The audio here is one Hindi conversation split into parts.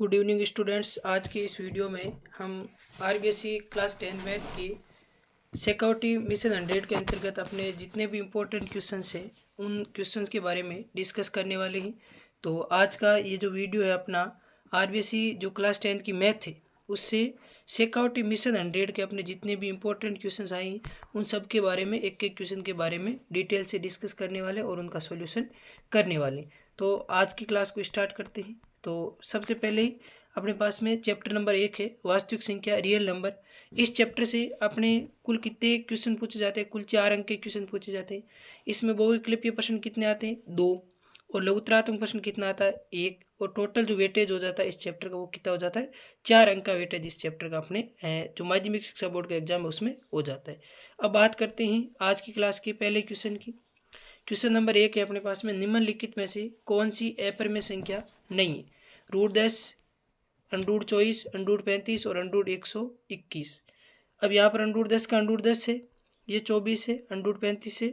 Good evening students. आज की इस वीडियो में हम आरबीएसई क्लास 10 मैथ की सिक्योरिटी मिशन 100 के अंतर्गत अपने जितने भी इम्पोर्टेंट क्वेश्चंस हैं उन क्वेश्चंस के बारे में डिस्कस करने वाले हैं। तो आज का ये जो वीडियो है अपना आरबीएसई जो क्लास 10 की मैथ है उससे सिक्योरिटी मिशन 100 के अपने जितने भी इम्पोर्टेंट क्वेश्चंस आए हैं उन सब के बारे में एक एक क्वेश्चन के बारे में डिटेल से डिस्कस करने वाले और उनका सोल्यूशन करने वाले। तो आज की क्लास को स्टार्ट करते हैं। तो सबसे पहले ही अपने पास में चैप्टर नंबर 1 है वास्तविक संख्या रियल नंबर। इस चैप्टर से अपने कुल कितने क्वेश्चन पूछे जाते हैं? कुल 4 अंक के क्वेश्चन पूछे जाते हैं। इसमें बहुविकल्पीय प्रश्न कितने आते हैं? 2। और लघुत्तरात्मक प्रश्न कितना आता है? 1। और टोटल जो वेटेज हो जाता है इस चैप्टर का वो कितना हो जाता है? 4 अंक का वेटेज इस चैप्टर का अपने जो माध्यमिक शिक्षा बोर्ड का एग्जाम है उसमें हो जाता है। अब बात करते हैं आज की क्लास के पहले क्वेश्चन की। क्वेश्चन नंबर 1 है अपने पास में, निम्नलिखित में से कौन सी अपरिमेय संख्या नहीं है? √10, √24, √35 और √121। अब यहाँ पर √10 का √10 है, ये 24 है, √35 है,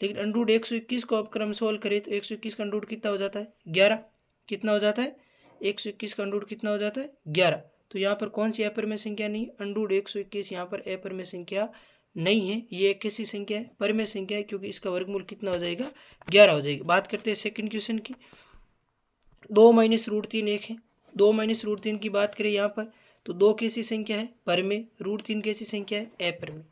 लेकिन √121 को अब क्रम सोल्व करें तो 121 का √ कितना हो जाता है? 11। कितना हो जाता है? 121 का √ कितना हो जाता है? 11। तो यहाँ पर कौन सी अपरिमेय संख्या नहीं है? √121 यहाँ पर अपरिमेय संख्या नहीं है। ये एक कैसी संख्या है? परिमेय संख्या है, क्योंकि इसका वर्गमूल कितना हो जाएगा? 11 हो जाएगी। बात करते हैं सेकंड क्वेश्चन की। 2 - √3 1 है। 2 - √3 की बात करें यहाँ पर तो 2 कैसी संख्या है? परिमेय। √3 कैसी संख्या है? अपरिमेय।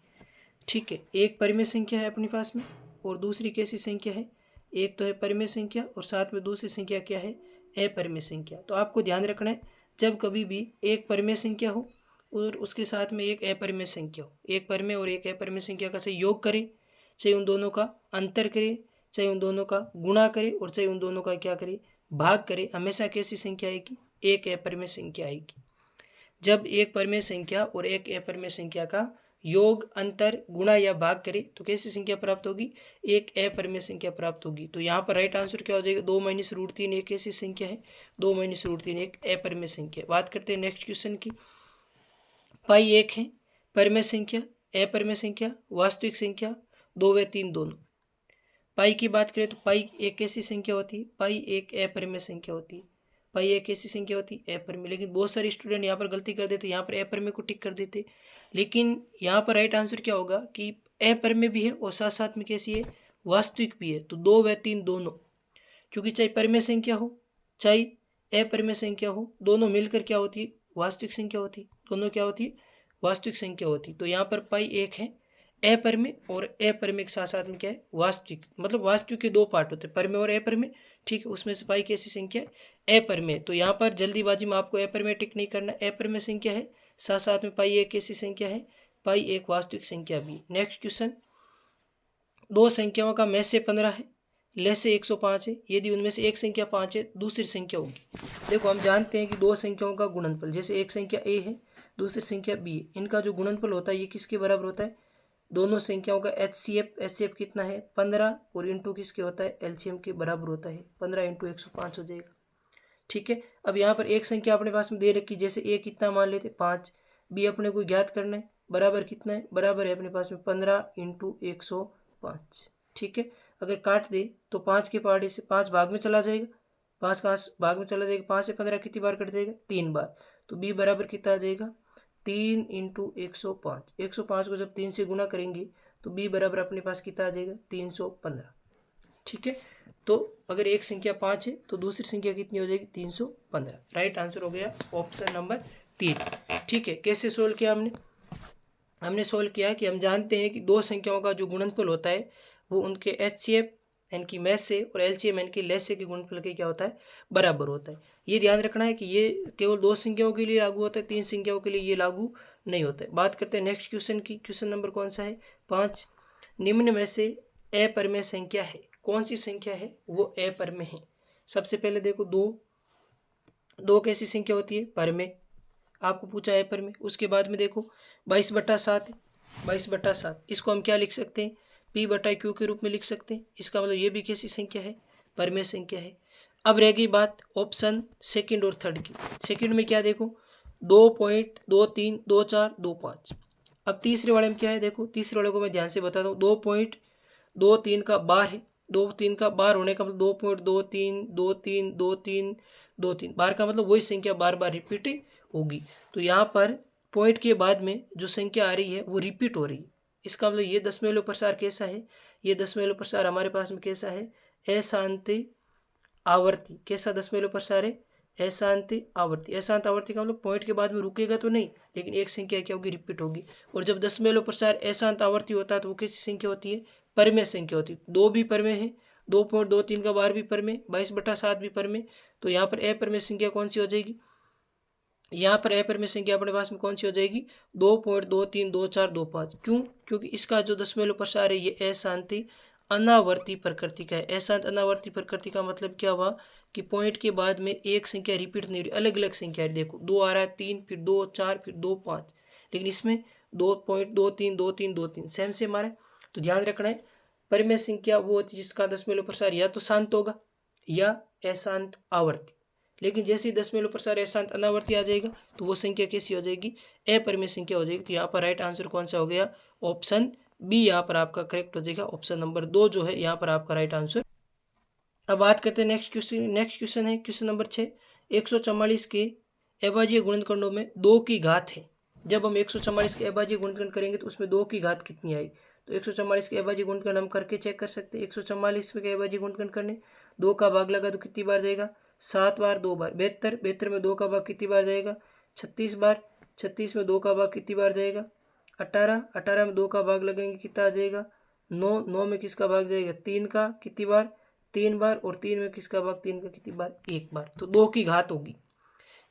ठीक है, एक परिमेय संख्या है अपने पास में और दूसरी कैसी संख्या है? एक तो है परिमेय संख्या और साथ में दूसरी संख्या क्या है? अपरिमेय संख्या। तो आपको ध्यान रखना है, जब कभी भी एक परिमेय संख्या हो और उसके साथ में एक अपरिमेय संख्या हो, एक परिमेय और एक अपरिमेय संख्या का से योग करें, चाहे उन दोनों का अंतर करें, चाहे उन दोनों का गुणा करें और चाहे उन दोनों का क्या करें? भाग करें, हमेशा कैसी संख्या आएगी? एक अपरिमेय संख्या आएगी। जब एक परिमेय संख्या और एक अपरिमेय संख्या का योग, अंतर, गुणा या भाग करे तो कैसी संख्या प्राप्त होगी? एक अपरिमेय संख्या प्राप्त होगी। तो यहाँ पर राइट आंसर क्या हो जाएगा? 2 - √3 एक कैसी संख्या है? 2 - √3 एक अपरिमेय संख्या। बात करते हैं नेक्स्ट क्वेश्चन की। पाई 1 है, परिमेय संख्या, अपरिमेय संख्या, वास्तविक संख्या, 2 व 3 दोनों। पाई की बात करें तो पाई एक कैसी संख्या होती है? पाई एक अपरिमेय संख्या होती है। पाई एक कैसी संख्या होती है? अपरिमेय। लेकिन बहुत सारे स्टूडेंट यहाँ पर गलती कर देते, यहाँ पर अपरिमेय को टिक कर देते, लेकिन यहाँ पर राइट आंसर क्या होगा कि अपरिमेय भी है और साथ साथ में कैसी है? वास्तविक भी है। तो 2 व 3 दोनों, क्योंकि चाहे परिमेय संख्या हो चाहे अपरिमेय संख्या हो, दोनों मिलकर क्या होती है? वास्तविक संख्या होती है। दोनों क्या होती है? वास्तविक संख्या होती है। तो यहाँ पर पाई 1 है अपरिमेय और अपरिमेय के साथ साथ में क्या है? वास्तविक। मतलब वास्तविक के 2 पार्ट होते हैं, परिमेय और अपरिमेय। ठीक है, उसमें से पाई कैसी संख्या है? अपरिमेय। तो यहाँ पर जल्दीबाजी में आपको अपरिमेय टिक नहीं करना, अपरिमेय संख्या है, साथ साथ में पाई एक कैसी संख्या है? पाई एक वास्तविक संख्या भी। नेक्स्ट क्वेश्चन, 2 संख्याओं का में से 15 है, ले से 105 है, यदि उनमें से एक संख्या 5 है दूसरी संख्या होगी। देखो हम जानते हैं कि 2 संख्याओं का गुणनफल, जैसे एक संख्या a है दूसरी संख्या b है, इनका जो गुणनफल होता है ये किसके बराबर होता है? दोनों संख्याओं का HCF कितना है? 15 और इंटू किसके होता है? LCM के बराबर होता है। 15 × 105 हो जाएगा। ठीक है, अब यहाँ पर एक संख्या अपने पास में दे रखी, जैसे a कितना मान लेते? 5। b अपने को ज्ञात करना है, बराबर कितना है? बराबर है अपने पास में 15 × 105। ठीक है, अगर काट दे तो 5 के पहाड़े से 5 भाग में चला जाएगा। 5 कहाँ भाग में चला जाएगा? 5 से 15 कितनी बार कट जाएगा? 3 बार। तो b बराबर कितना आ जाएगा? 3 × 105। 105 को जब 3 से गुना करेंगे तो b बराबर अपने पास कितना आ जाएगा? 315। ठीक है, तो अगर एक संख्या 5 है तो दूसरी संख्या कितनी हो जाएगी? 315। राइट आंसर हो गया ऑप्शन नंबर 3। ठीक है, कैसे सोल्व किया हमने सोल्व किया कि हम जानते हैं कि 2 संख्याओं का जो गुणनफल होता है वो उनके HCF यानी कि में से और LCM यानी कि लसे के गुणनफल के क्या होता है? बराबर होता है। ये ध्यान रखना है कि ये केवल 2 संख्याओं के लिए लागू होता है, 3 संख्याओं के लिए ये लागू नहीं होता है। बात करते हैं नेक्स्ट क्वेश्चन की। क्वेश्चन नंबर कौन सा है? 5। निम्न में से अपरिमेय संख्या है, कौन सी संख्या है वो अपरिमेय है? सबसे पहले देखो 2 कैसी संख्या होती है? परिमेय। आपको पूछा है अपरिमेय। उसके बाद में देखो 22/7, 22/7 इसको हम क्या लिख सकते हैं? P/Q के रूप में लिख सकते हैं। इसका मतलब ये भी कैसी संख्या है? परिमेय संख्या है। अब रह गई बात ऑप्शन सेकंड और थर्ड की। सेकंड में क्या देखो? 2.23, 24, 25। अब तीसरे वाले में क्या है? देखो तीसरे वाले को मैं ध्यान से बताता हूँ। 2.23 का बार है, दो तीन का बार होने का मतलब 2.23 23 23 23 बार का मतलब वही संख्या बार बार रिपीट होगी। तो यहाँ पर पॉइंट के बाद में जो संख्या आ रही है वो रिपीट हो रही है। इसका मतलब ये दशमलव प्रसार कैसा है, ये दशमलव प्रसार हमारे पास में कैसा है, अशांति आवर्ती। कैसा दशमलव प्रसार है, अशांति आवर्ती। अशांत आवर्ती का मतलब पॉइंट के बाद में रुकेगा तो नहीं, लेकिन एक संख्या क्या होगी, रिपीट होगी। और जब दशमलव प्रसार अशांत आवर्ती होता है तो वो कैसी संख्या होती है, परमेय संख्या होती है। दो भी परमेय है, 2.23 का बार भी परमेय, 22/7 भी परमेय। तो यहाँ पर अपरमेय संख्या कौन सी हो जाएगी, यहाँ पर अपरमेय संख्या अपने पास में कौन सी हो जाएगी, 2.232425। क्यों, क्योंकि इसका जो दशमलव प्रसार है ये अशांति अनावर्ती प्रकृति का है। अशांत अनावर्ती प्रकृति का मतलब क्या हुआ कि पॉइंट के बाद में एक संख्या रिपीट नहीं हो रही, अलग अलग संख्या है। देखो 2 आ रहा है, 3, फिर 2 4, फिर 2 5, लेकिन इसमें 2.23 2 3 2 3 सेम सेम आ रहा है। तो ध्यान रखना है, परिमेय संख्या वो होती है जिसका दशमलव प्रसार या तो शांत होगा या अशांत आवर्ती। लेकिन जैसे ही दशमलव प्रसार अशांत अनावर्ती आ जाएगा तो वो संख्या कैसी हो जाएगी, अपरिमेय संख्या हो जाएगी। तो यहाँ पर राइट आंसर कौन सा हो गया, ऑप्शन बी यहाँ पर आपका करेक्ट हो जाएगा। ऑप्शन नंबर 2 जो है यहाँ पर आपका राइट आंसर। अब बात करते हैं नेक्स्ट क्वेश्चन। नेक्स्ट क्वेश्चन है क्वेश्चन नंबर 6। 144 के अभाज्य गुणनखंडों में 2 की घात है। जब हम 144 के अभाज्य गुणनखंड करेंगे तो उसमें 2 की घात कितनी आई। तो 144 के अभाज्य गुणनखंड हम करके चेक कर सकते हैं। 144 के अभाज्य गुणनखंड करने 2 का भाग लगा तो कितनी बार जाएगा, 7 बार, 2 बार। 72, 72 में 2 का भाग कितनी बार जाएगा, 36 बार। 36 में 2 का भाग कितनी बार जाएगा, 18, 18 में 2 का भाग लगेंगे कितना आ जाएगा, 9, 9 में किसका भाग जाएगा, 3 का कितनी बार, 3 बार। और 3 में किसका भाग, 3 का कितनी बार, 1 बार। तो 2 की घात होगी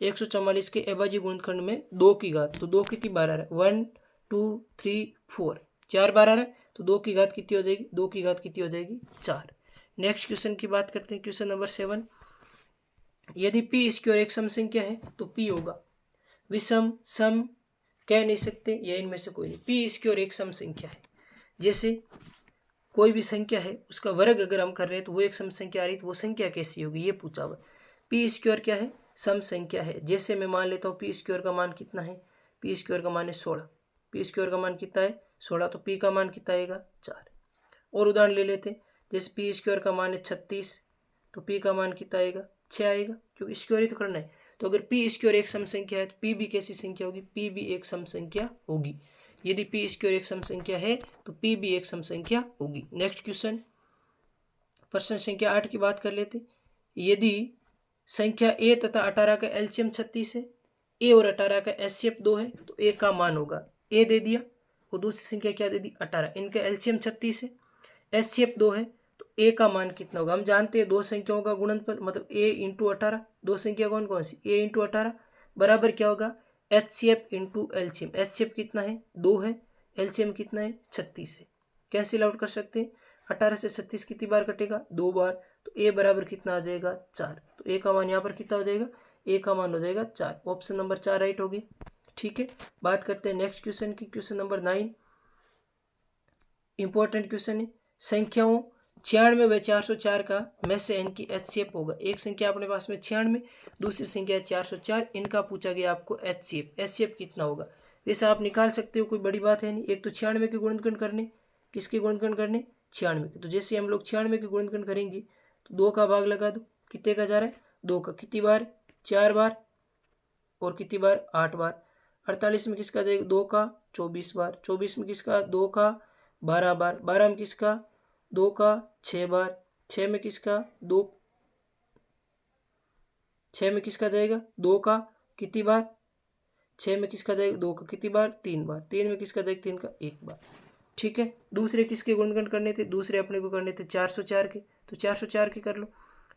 144 के अभाज्य गुणनखंड में 2 की घात। तो 2 कितनी बार आ रहा है, 1 2 3 4, 4 बार आ रहा है। तो 2 की घात कितनी हो जाएगी, 2 की घात कितनी हो जाएगी, 4। नेक्स्ट क्वेश्चन की बात करते हैं, क्वेश्चन नंबर 7। यदि पी स्क्वायर एक सम संख्या है तो पी होगा विषम, सम कह नहीं सकते या इनमें से कोई नहीं। पी स्क्वायर एक सम संख्या है, जैसे कोई भी संख्या है उसका वर्ग अगर हम कर रहे हैं तो वो एक सम संख्या आ रही, तो वो संख्या कैसी होगी ये पूछा हुआ। पी स्क्वायर क्या है, सम संख्या है। जैसे मैं मान लेता हूँ पी स्क्वायर का मान कितना है, पी स्क्वायर का मान है 16। पी स्क्वायर का मान कितना है, 16। तो पी का मान कितना आएगा, 4। और उदाहरण ले लेते हैं, जैसे पी स्क्वायर का मान है 36, तो पी का मान कितना आएगा, 6 आएगा, क्योंकि स्क्वायर ही तो करना है। तो अगर पी स्क्वायर एक सम संख्या है तो पी भी कैसी संख्या होगी, पी भी एक सम संख्या होगी। यदि पी स्क्वायर एक सम संख्या है तो पी भी एक सम संख्या होगी। नेक्स्ट क्वेश्चन, प्रश्न संख्या 8 की बात कर लेते। यदि संख्या ए तथा 18 का एलसीएम 36 है, ए और 18 का एचसीएफ 2 है, तो ए का मान होगा, ए दे दिया और दूसरी संख्या क्या दे दी, 18। इनका एलसीएम 36 है, एचसीएफ 2 है, तो ए का मान कितना होगा। हम जानते हैं दो संख्याओं का गुणनफल मतलब ए इंटू 18। दो संख्या कौन कौन सी, ए इंटू 18 बराबर क्या होगा, एचसीएफ इंटू एलसीएम। एचसीएफ कितना है, 2 है, एलसीएम कितना है, 36 है। कैंसिल आउट कर सकते हैं, 18 से 36 कितनी बार कटेगा, 2 बार। तो ए बराबर कितना आ जाएगा, 4। तो ए का मान यहाँ पर कितना हो जाएगा, ए का मान हो जाएगा 4। ऑप्शन नंबर 4 राइट होगी। ठीक है, बात करते हैं नेक्स्ट क्वेश्चन की। क्वेश्चन नंबर 9 इंपॉर्टेंट क्वेश्चन है। संख्याओं 96 व 404 का में से इनकी एचसीएफ होगा। एक संख्या अपने पास में 96, दूसरी संख्या 404, इनका पूछा गया आपको एचसीएफ। एचसीएफ कितना होगा, वैसे आप निकाल सकते हो, कोई बड़ी बात है नहीं। एक तो 96 के गुणनखंड करने, किसके गुणनखंड करने, 96 के। तो जैसे हम लोग 96 के गुणनखंड करेंगे तो 2 का भाग लगा दो, कितने का जा रहा है, 2 का। कितनी बार, 4 बार। और कितनी बार, 8 बार। 48 में किसका जाएगा, 2 का 24 बार। 24 में किसका, 2 का 12 बार। 12 में किसका, 2 का 6 बार। 6 में किसका, 2, 6 में किसका जाएगा, 2 का कितनी बार, 6 में किसका जाएगा, 2 का कितनी बार, 3 बार। 3 में किसका जाएगा, 3 का 1 बार। ठीक है, दूसरे किसके गुणनखंड करने थे, दूसरे अपने को करने थे 404 के। तो 404 के कर लो।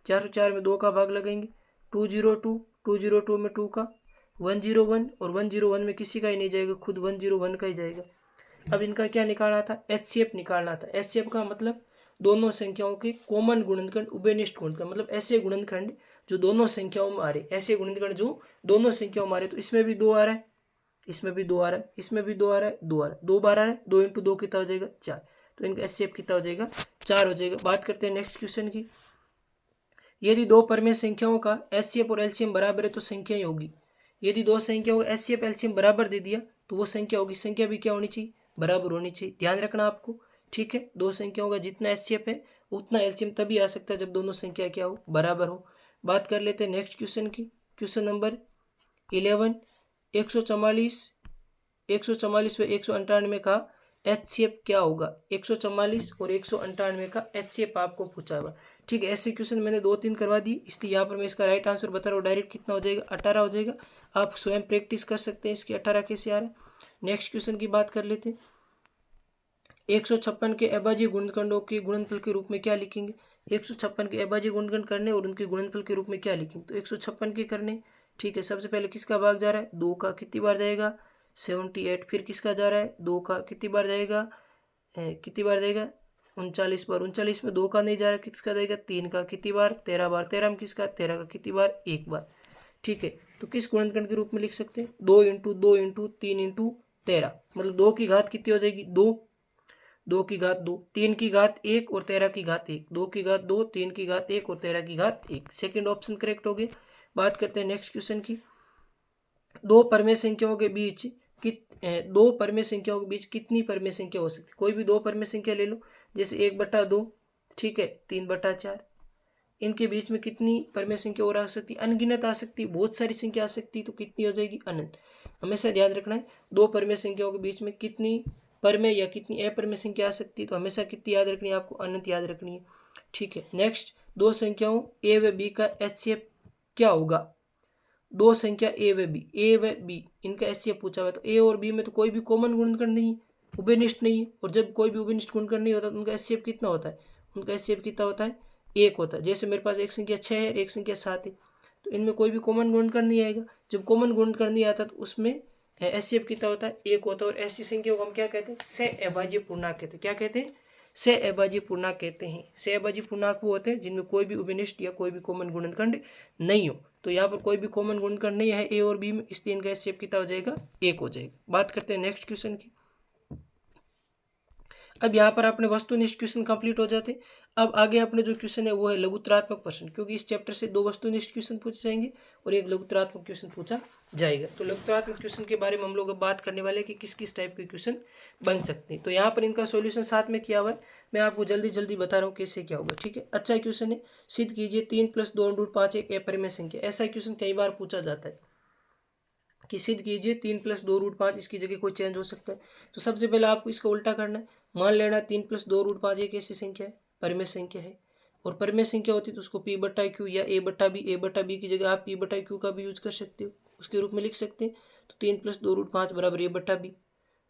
404 में 2 का भाग लगेंगे, 202, 202 में 2 का 101, और 101 में किसी का ही नहीं जाएगा, खुद 101 का ही जाएगा। अब इनका क्या निकालना था, एचसीएफ निकालना था। एचसीएफ का मतलब दोनों संख्याओं के कॉमन गुणनखंड, उभयनिष्ठ गुणनखंड, मतलब ऐसे गुणनखंड जो दोनों संख्याओं में आ रहे, ऐसे गुणनखंड जो दोनों संख्याओं में आ रहे। तो इसमें भी 2 आ रहा है, इसमें भी 2 आ रहा है, इसमें भी 2 आ रहा है, 2 आ रहा है, 2 बार आ रहा है। 2 इंटू 2 कितना हो जाएगा, 4। तो इनका एचसीएफ कितना हो जाएगा, 4 हो जाएगा। बात करते हैं नेक्स्ट क्वेश्चन की। यदि दो परमेय संख्याओं का एचसीएफ और एलसीएम बराबर है तो संख्या ही होगी। यदि दो संख्याओं का एचसीएफ एलसीएम बराबर दे दिया तो वो संख्या होगी। संख्या भी क्या होनी चाहिए, बराबर होनी चाहिए। ध्यान रखना आपको। ठीक है, दो संख्याओं का जितना एचसीएफ है उतना एलसीएम तभी आ सकता है जब दोनों संख्या क्या हो, बराबर हो। बात कर लेते हैं नेक्स्ट क्वेश्चन की। क्वेश्चन नंबर 11, 144 144 व 198 का एचसीएफ क्या होगा। 144 और 198 का एचसीएफ आपको पूछा हुआ। ठीक है, ऐसे क्वेश्चन मैंने 2-3 करवा दी, इसलिए यहाँ पर मैं इसका राइट आंसर बता रहा हूँ। डायरेक्ट कितना हो जाएगा, 18 हो जाएगा। आप स्वयं प्रैक्टिस कर सकते हैं इसकी 18 कैसे आ रहा है। नेक्स्ट क्वेश्चन की बात कर लेते हैं। 156 के अभाज्य गुणनखंडों के गुणनफल के रूप में क्या लिखेंगे। 156 के अभाज्य गुणनखंड करने और उनके गुणनफल के रूप में क्या लिखेंगे। तो 156 के करने, ठीक है, सबसे पहले किसका भाग जा रहा है, 2 का, कितनी बार जाएगा, 78। फिर किसका जा रहा है, 2 का, कितनी बार जाएगा, 39 बार। 39 में 2 का नहीं जा रहा है, किसका जाएगा, 3 का, कितनी बार, 13 बार। 13 में किसका, 13 का, कितनी बार, 1 बार। ठीक है, तो किस गुणनखंड के रूप में लिख सकते हैं, 2 इंटू 2 इंटू 3 इंटू 13, मतलब 2 की घात कितनी हो जाएगी, 2, 2 की घात 2, 3 की घात 1 और 13 की घात 1, 2 की घात 2, 3 की घात 1 और 13 की घात 1। सेकंड ऑप्शन करेक्ट हो गया। बात करते हैं नेक्स्ट क्वेश्चन की। दो परमेय संख्याओं के बीच कितनी परमेय संख्या हो सकती है। कोई भी दो परमेय संख्या ले लो, जैसे 1/2, ठीक है, 3/4। इनके बीच में कितनी परमेय संख्या और आ सकती है, अनगिनत आ सकती है, बहुत सारी संख्या आ सकती है, तो कितनी हो जाएगी, अनंत। हमेशा ध्यान रखना है, दो परमेय संख्याओं के बीच में कितनी परमेय या कितनी अपरमेय संख्या आ सकती है, तो हमेशा कितनी याद रखनी है आपको, अनंत याद रखनी है। ठीक है, नेक्स्ट, दो संख्याओं ए व बी का एचसीएफ क्या होगा। दो संख्या ए व बी इनका एचसीएफ पूछा हुआ है। तो ए और बी में तो कोई भी कॉमन गुणनखंड नहीं है, उभयनिष्ठ नहीं है, और जब कोई भी उभयनिष्ठ गुणनखंड नहीं होता तो उनका एचसीएफ कितना होता है, उनका एचसीएफ कितना होता है, 1 होता है। जैसे मेरे पास एक संख्या 6 है, एक संख्या 7 है, तो इनमें कोई भी कॉमन गुणनखंड नहीं आएगा। जब कॉमन गुणनखंड नहीं आता तो उसमें एचसीएफ कितना होता है, 1 होता है। और ऐसी संख्या को हम क्या कहते हैं, सहअभाज्य पूर्णांक कहते हैं। क्या कहते हैं, सहअभाज्य पूर्णांक कहते हैं। सहअभाज्य पूर्णांक वो होते हैं जिनमें कोई भी उभयनिष्ठ या कोई भी कॉमन गुणनखंड नहीं हो। तो यहाँ पर कोई भी कॉमन गुणनखंड नहीं है ए और बी में, इसलिए इनका एचसीएफ कितना हो जाएगा, 1 हो जाएगा। बात करते हैं नेक्स्ट क्वेश्चन की। अब यहाँ पर अपने वस्तुनिष्ठ क्वेश्चन कंप्लीट हो जाते हैं। अब आगे अपने जो क्वेश्चन है वो है लघुत्तरात्मक प्रश्न, क्योंकि इस चैप्टर से 2 वस्तुनिष्ठ क्वेश्चन पूछे जाएंगे और एक लघुत्तरात्मक क्वेश्चन पूछा जाएगा। तो लघुत्तरात्मक क्वेश्चन के बारे में हम लोग अब बात करने वाले हैं कि किस किस टाइप के क्वेश्चन बन सकते हैं। तो यहाँ पर इनका सोल्यूशन साथ में किया हुआ है, मैं आपको जल्दी जल्दी बता रहा हूँ कैसे क्या होगा। ठीक है, अच्छा क्वेश्चन है, सिद्ध कीजिए 3 + 2√5 एक अपरिमेय संख्या। ऐसा क्वेश्चन कई बार पूछा जाता है कि सिद्ध कीजिए 3 + 2√5, इसकी जगह कोई चेंज हो सकता है। तो सबसे पहले आपको इसका उल्टा करना है। मान लेना 3 + 2√5 एक ऐसी संख्या है, परिमेय संख्या है, और परिमेय संख्या होती है तो उसको P/Q या A/B की जगह आप P/Q का भी यूज कर सकते हो, उसके रूप में लिख सकते हैं। तो 3 + 2√5 बराबर A/B,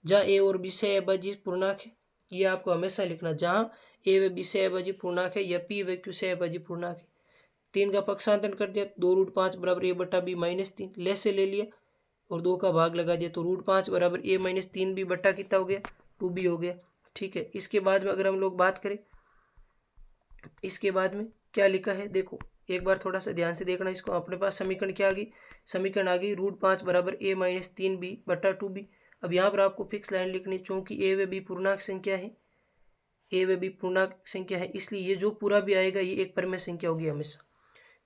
जहाँ A और B सहअभाज्य पूर्णांक है, ये आपको हमेशा लिखना, जहाँ A व B सहअभाज्य पूर्णांक है या P व Q सहअभाज्य पूर्णांक है। 3 का पक्षांतरण कर दिया, 2√5 बराबर A/B -3, ले से ले लिया और 2 का भाग लगा दिया, तो √5 बराबर A-3B बट्टा कितना हो गया, 2B हो गया। ठीक है, इसके बाद में अगर हम लोग बात करें, इसके बाद में क्या लिखा है, देखो एक बार थोड़ा सा ध्यान से देखना इसको। अपने पास समीकरण क्या आ गई, समीकरण आ गई √5 बराबर A-3B बट्टा 2B। अब यहाँ पर आपको फिक्स लाइन लिखनी, चूंकि A व B पूर्णांक संख्या है, A व B पूर्णांक संख्या है, इसलिए ये जो पूरा भी आएगा ये एक परिमेय संख्या होगी हमेशा।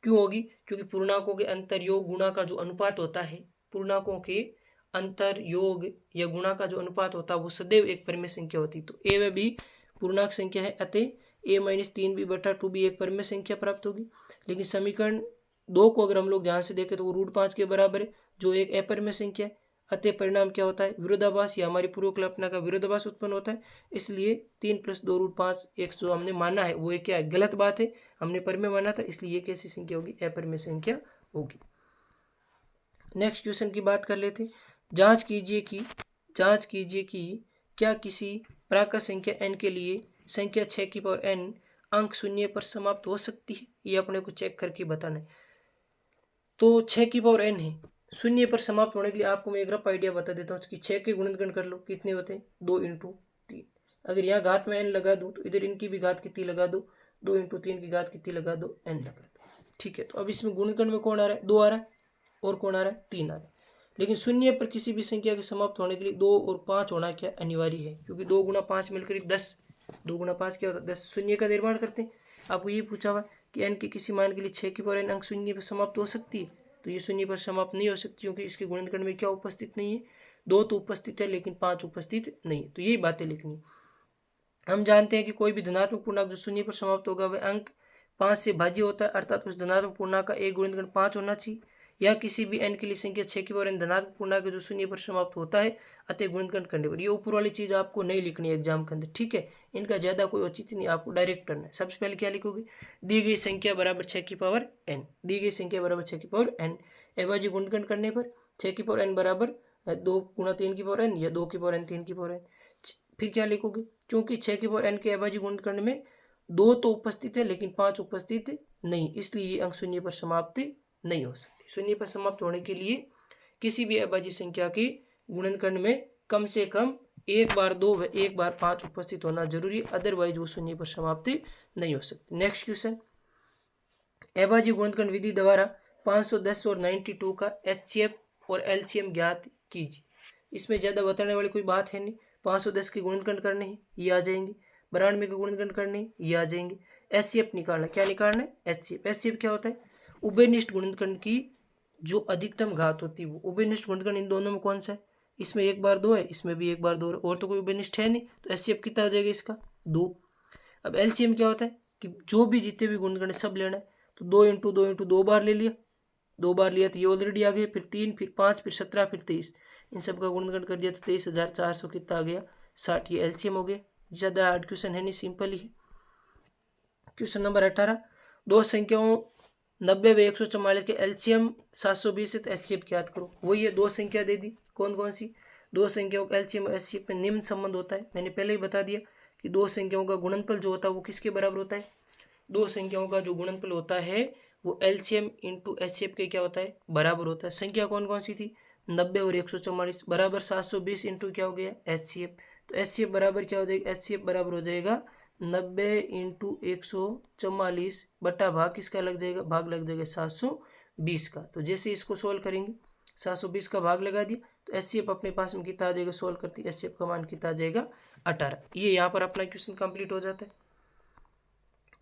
क्यों होगी, क्योंकि पूर्णांकों के अंतर योग गुणा का जो अनुपात होता है, पूर्णांकों के अंतर योग या गुणा का जो अनुपात होता है वो सदैव एक परिमेय संख्या होती है। तो ए व बी पूर्णांक संख्या है, अतः A-3B बटा 2B एक परिमेय संख्या प्राप्त होगी। लेकिन समीकरण 2 को अगर हम लोग ध्यान से देखें तो वो √5 के बराबर है, जो एक अपरिमेय संख्या है। अतः परिणाम क्या होता है, विरोधाभास या हमारी पूर्व कल्पना का विरोधाभास उत्पन्न होता है। इसलिए 3 + 2√5 एक जो हमने माना है वो क्या है, गलत बात है, हमने परिमेय माना था, इसलिए ये कैसी संख्या होगी, अपरिमेय संख्या होगी। नेक्स्ट क्वेश्चन की बात कर लेते हैं। जांच कीजिए कि क्या किसी प्राकृत संख्या n के लिए संख्या 6n अंक 0 पर समाप्त हो सकती है, ये अपने को चेक करके बताना है। तो 6n है, 0 पर समाप्त होने के लिए आपको मैं एक रफ आइडिया बता देता हूँ कि 6 के गुणनखंड कर लो, कितने होते हैं, 2 × 3। अगर यहाँ घात में n लगा दूँ तो इधर इनकी भी घात कितनी लगा दो, 2 × 3 की घात कितनी लगा दो, n लगा दो। ठीक है, तो अब इसमें गुणनखंड में कौन आ रहा है, 2 आ रहा है, और कौन आ रहा है, 3 आ रहा है। लेकिन 0 पर किसी भी संख्या के समाप्त होने के लिए 2 और 5 होना क्या अनिवार्य है, क्योंकि 2 × 5 मिलकर 10, 2 × 5 क्या होता है, 10 शून्य का निर्माण करते हैं। आपको ये पूछा हुआ कि n के किसी मान के लिए 6n अंक 0 पर समाप्त हो सकती है, तो ये 0 पर समाप्त नहीं हो सकती, क्योंकि इसके गुणनखंड में क्या उपस्थित नहीं है, 2 तो उपस्थित है लेकिन 5 उपस्थित नहीं है। तो यही बातें लिखनी। हम जानते हैं कि कोई भी धनात्मक पूर्णांक जो शून्य पर समाप्त होगा वह अंक 5 से भाज्य होता है, अर्थात उस धनात्मक पूर्णांक का एक गुणनखंड 5 होना चाहिए। या किसी भी n के लिए संख्या 6 की पावर n धनात्मक पूर्णांक जो शून्य पर समाप्त होता है, अतः गुणनखंड करने पर। ये ऊपर वाली चीज आपको नहीं लिखनी है एग्जाम के अंदर, ठीक है, इनका ज्यादा कोई औचित्य नहीं, आपको डायरेक्ट करना है। सबसे पहले क्या लिखोगे, दी गई संख्या बराबर 6 की पावर n, दी गई संख्या बराबर 6 की पावर n, अभाज्य गुणनखंड करने पर 6 की पावर n बराबर 2 गुणा 3 की पावर n या 2 की पावर n 3 की पावर n। फिर क्या लिखोगे, क्योंकि 6 की पावर n के अभाज्य गुणनखंड में 2 तो उपस्थित है लेकिन 5 उपस्थित नहीं, इसलिए ये अंक शून्य पर समाप्त नहीं हो सकते। शून्य पर समाप्त होने के लिए किसी भी अभाज्य संख्या के गुणनखंड में कम से कम एक बार 2 व एक बार 5 उपस्थित होना जरूरी, अदरवाइज वो शून्य पर समाप्त नहीं हो सकती। नेक्स्ट क्वेश्चन, अभाज्य गुणनखंड विधि द्वारा 510 और 92 का HCF और LCM ज्ञात कीजिए। इसमें ज्यादा बताने वाली कोई बात है नहीं, 510 के गुणनखंड करने हैं ये आ जाएंगे, 92 के गुणनखंड करने ये आ जाएंगे। HCF निकालना, क्या निकालना है, HCF क्या होता है, उभयनिष्ठ गुणनखंड की जो अधिकतम घात होती है वो। उभयनिष्ठ गुणनखंड इन दोनों में कौन सा है, इसमें एक बार 2 है, इसमें भी एक बार 2 है, और तो कोई उभयनिष्ठ है नहीं, तो HCF कितना हो जाएगा इसका 2। अब LCM क्या होता है कि जो भी जितने भी गुणनखंड सब लेना है, तो 2 इंटू 2 इंटू 2 बार ले लिया, 2 बार लिया तो ये ऑलरेडी आ गया, फिर 3 फिर 5 फिर 17 फिर 23, इन सब का गुणनखंड कर दिया तो 23,400 कितना आ गया 60, ये LCM हो गया। ज़्यादा हार्ड क्वेश्चन है नहीं, सिंपल ही है। क्वेश्चन नंबर 18, दो संख्याओं 90 व 144 के LCM 720 है तो HCF ज्ञात करो। वही है, दो संख्या दे दी, कौन कौन सी, दो संख्याओं का LCM और HCF में निम्न संबंध होता है। मैंने पहले ही बता दिया कि दो संख्याओं का गुणनफल जो होता है वो किसके बराबर होता है, दो संख्याओं का जो गुणनफल होता है वो LCM इंटू HCF के क्या होता है, बराबर होता है। संख्या कौन कौन सी थी, 90 और 144 बराबर 720 इंटू क्या हो गया HCF, तो HCF बराबर क्या हो जाएगा, HCF बराबर हो जाएगा 90 इंटू 144 बटा भाग किसका लग जाएगा, भाग लग जाएगा 720 का। तो जैसे इसको सोल्व करेंगे 720 का भाग लगा दिया तो HCF अपने पास में कितना आ जाएगा, सोल्व करती है HCF का मान कितना आ जाएगा 18। ये यहाँ पर अपना क्वेश्चन कंप्लीट हो जाता है।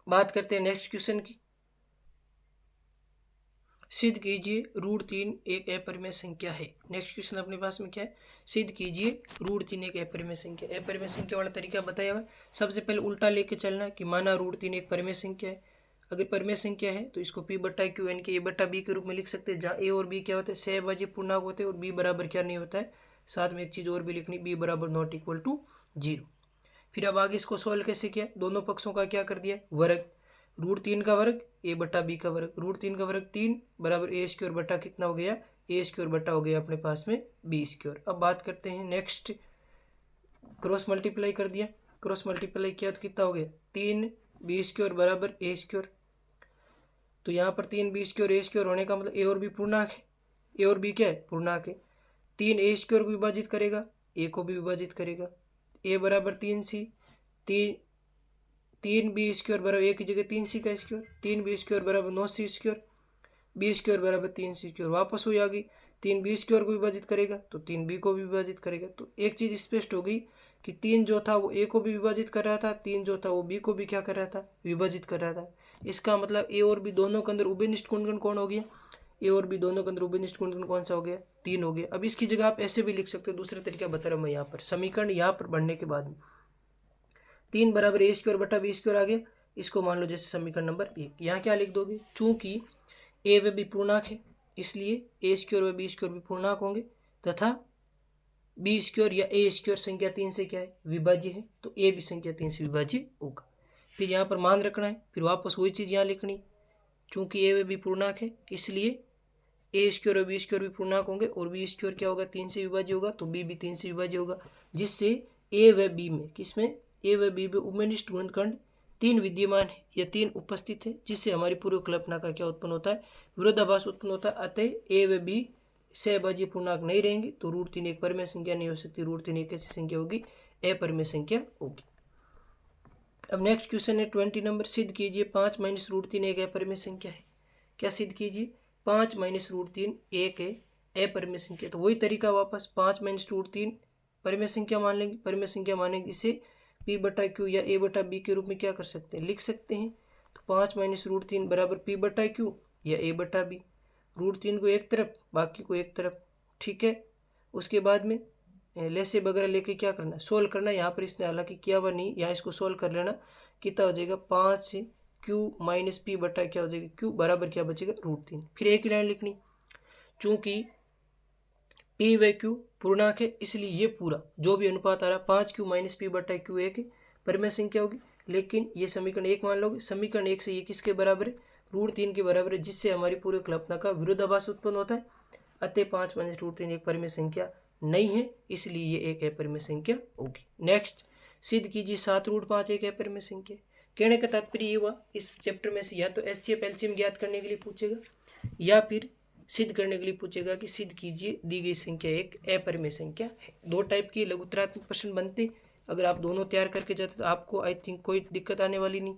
बात करते हैं नेक्स्ट क्वेश्चन की, सिद्ध कीजिए √3 एक अपरिमेय संख्या है। नेक्स्ट क्वेश्चन अपने पास में क्या है, सिद्ध कीजिए √3 एक अपरिमेय संख्या। अपरिमेय संख्या वाला तरीका बताया हुआ है, सबसे पहले उल्टा लेके चलना है कि माना √3 एक परिमेय संख्या है। अगर परिमेय संख्या है तो इसको P बटा Q यानी कि A बटा B के रूप में लिख सकते हैं, जहाँ A और B क्या होते हैं, सहअभाज्य पूर्णांक होते हैं और B बराबर क्या नहीं होता है, साथ में एक चीज़ और भी लिखनी, B बराबर नॉट इक्वल टू 0। फिर अब आगे इसको सोल्व कैसे किया, दोनों पक्षों का क्या कर दिया, वर्ग, √3 का वर्ग A बटा B का वर्ग, √3 का वर्ग 3 बराबर A² बटा कितना हो गया, A² बटा हो गया अपने पास में B²। अब बात करते हैं नेक्स्ट, क्रॉस मल्टीप्लाई कर दिया, क्रॉस मल्टीप्लाई किया तो कितना हो गया 3 B² बराबर A²। तो यहाँ पर 3 B² A² होने का मतलब A और B पूर्णांक है, A और B क्या है, पूर्णांक है। 3 A² को विभाजित करेगा, A को भी विभाजित करेगा, A बराबर 3C, 3 B² बराबर A की जगह 3C का स्क्वायर, 3 B² बराबर 9C², B² बराबर 3C², वापस हुई आ गई, 3 B² को विभाजित करेगा तो 3 B को भी विभाजित करेगा। तो एक चीज स्पष्ट हो गई कि 3 जो था वो A को भी विभाजित कर रहा था, 3 जो था वो B को भी क्या कर रहा था, विभाजित कर रहा था। इसका मतलब A और B दोनों के अंदर उभयनिष्ठ गुणनखंड कौन हो गया, A और B दोनों के अंदर उभयनिष्ठ गुणनखंड कौन सा हो गया, 3 हो गया। अब इसकी जगह आप ऐसे भी लिख सकते हो, दूसरा तरीका बता रहा हूँ मैं यहाँ पर, समीकरण यहाँ पर बढ़ने के बाद में 3 बराबर A² बटा B² आ गया, इसको मान लो जैसे समीकरण नंबर 1। यहाँ क्या लिख दोगे, चूंकि A व B पूर्णांक है इसलिए A² व B² भी पूर्णांक होंगे तथा B² या A² संख्या 3 से क्या है, विभाज्य है, तो A भी संख्या 3 से विभाज्य होगा। फिर यहाँ पर मान रखना है, फिर वापस वही चीज यहाँ लिखनी, चूंकि A व B पूर्णांक है इसलिए A² और B² भी पूर्णांक होंगे और B² क्या होगा, 3 से विभाज्य होगा, तो B भी 3 से विभाज्य होगा, जिससे A व B में किसमें, A व B में उभयनिष्ठ गुणनखंड 3 विद्यमान है या 3 उपस्थित है, जिससे हमारी पूर्व कल्पना का क्या उत्पन्न होता है, विरोधाभास उत्पन्न होता है। अतः A व B सहअभाज्य पूर्णांक नहीं रहेंगे तो √3 एक परिमेय संख्या नहीं हो सकती, √3 एक ऐसी संख्या होगी, अपरिमेय संख्या होगी। अब नेक्स्ट क्वेश्चन है 20 नंबर, सिद्ध कीजिए 5 माइनस √3 एक अपरिमेय संख्या है। क्या सिद्ध कीजिए, 5 माइनस √3 एक अपरिमेय संख्या। तो वही तरीका वापस, 5 माइनस √3 परिमेय संख्या मान लेंगे, परिमेय संख्या मानेंगे, इसे P बटा Q या A बटा B के रूप में क्या कर सकते हैं, लिख सकते हैं। तो 5 माइनस √3 बराबर P बटा Q या A बटा B, √3 को एक तरफ बाकी को एक तरफ, ठीक है। उसके बाद में लेसे वगैरह लेके क्या करना है, सोल्व करना है। यहाँ पर इसने हालांकि किया हुआ नहीं, यहाँ इसको सोल्व कर लेना। कितना हो जाएगा 5q माइनस पी बटा क्या हो जाएगा q बराबर क्या बचेगा √3। फिर एक ही लाइन लिखनी, चूंकि पी व क्यू पूर्णांक है इसलिए ये पूरा जो भी अनुपात आ रहा है 5q माइनस पी बटा क्यू एक परिमेय संख्या होगी। लेकिन ये समीकरण 1 मान लोगे, समीकरण 1 से ये किसके बराबर है √3 के बराबर है, जिससे हमारी पूरी कल्पना का विरोधाभास उत्पन्न होता है। अतः 5 माइनस √3 एक परिमेय संख्या नहीं है, इसलिए ये एक अपरिमेय संख्या होगी। नेक्स्ट, सिद्ध कीजिए 7√5 एक अपरिमेय संख्या। कहने का तात्पर्य ये हुआ इस चैप्टर में से या तो एचसीएफ एलसीएम ज्ञात करने के लिए पूछेगा या फिर सिद्ध करने के लिए पूछेगा कि सिद्ध कीजिए दी गई संख्या एक अपरिमेय संख्या है। दो टाइप की लघुत्तरात्मक प्रश्न बनते, अगर आप दोनों तैयार करके जाते तो आपको आई थिंक कोई दिक्कत आने वाली नहीं।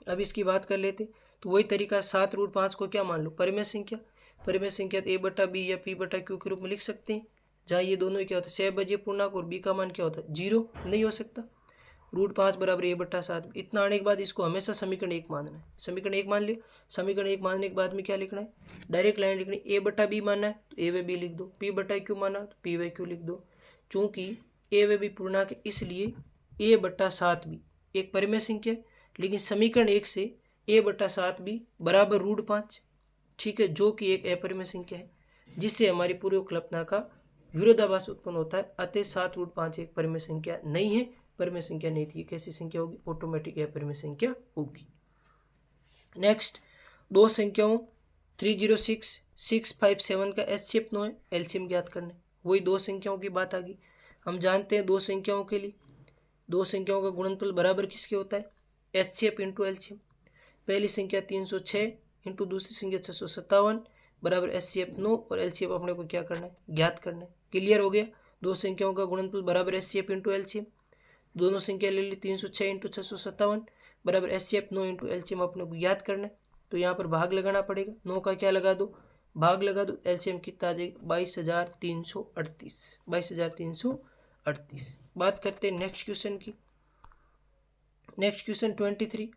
अब इसकी बात कर लेते, तो वही तरीका 7√5 को क्या मान लो परिमेय संख्या। परिमेय संख्या तो a बटा बी या p बटा q के रूप में लिख सकते हैं, जहाँ ये दोनों क्या होता है 6 बजे पूर्णांक और b का मान क्या होता है 0 नहीं हो सकता। √5 बराबर a बटा 7। इतना आने के बाद इसको हमेशा समीकरण 1 मानना है। समीकरण 1 मान लिया, समीकरण 1 मानने के बाद में क्या लिखना है, डायरेक्ट लाइन लिखनी, a बटा b मानना है तो a व b लिख दो, p बटा q मानना तो p व q लिख दो। चूंकि a व b पूर्णांक है इसलिए a बटा 7 भी एक परिमेय संख्या है, लेकिन समीकरण 1 से a बटा 7 भी बराबर √5, ठीक है, जो कि एक अपरिमेय संख्या है, जिससे हमारी पूर्व कल्पना का विरोधाभास उत्पन्न होता है। अतः 7√5 एक परिमेय संख्या नहीं है, परिमेय संख्या नहीं थी, कैसी संख्या होगी ऑटोमेटिक अपरिमेय संख्या होगी। नेक्स्ट, दो संख्याओं 306 657 का एचसीएफ 9 है, एलसीएम ज्ञात करने। वही दो संख्याओं की बात आ गई। हम जानते हैं दो संख्याओं के लिए दो संख्याओं का गुणनफल बराबर किसके होता है एचसीएफ इंटू एलसीएम। पहली संख्या 306 इंटू दूसरी संख्या 657 बराबर एचसीएफ 9 और एलसीएम अपने को क्या करना है ज्ञात करना है। क्लियर हो गया, दो संख्याओं का गुणनफल बराबर एचसीएफ इंटू एलसीएम। दोनों संख्या ले ली 306 इंटू 657 बराबर एचसीएफ 9 इंटू एलसीएम अपने को याद करना है। तो यहाँ पर भाग लगाना पड़ेगा, 9 का क्या लगा दो भाग लगा दो, एलसीएम कितना आ जाएगा 22,338 22,338। बात करते हैं नेक्स्ट क्वेश्चन की। नेक्स्ट क्वेश्चन 23,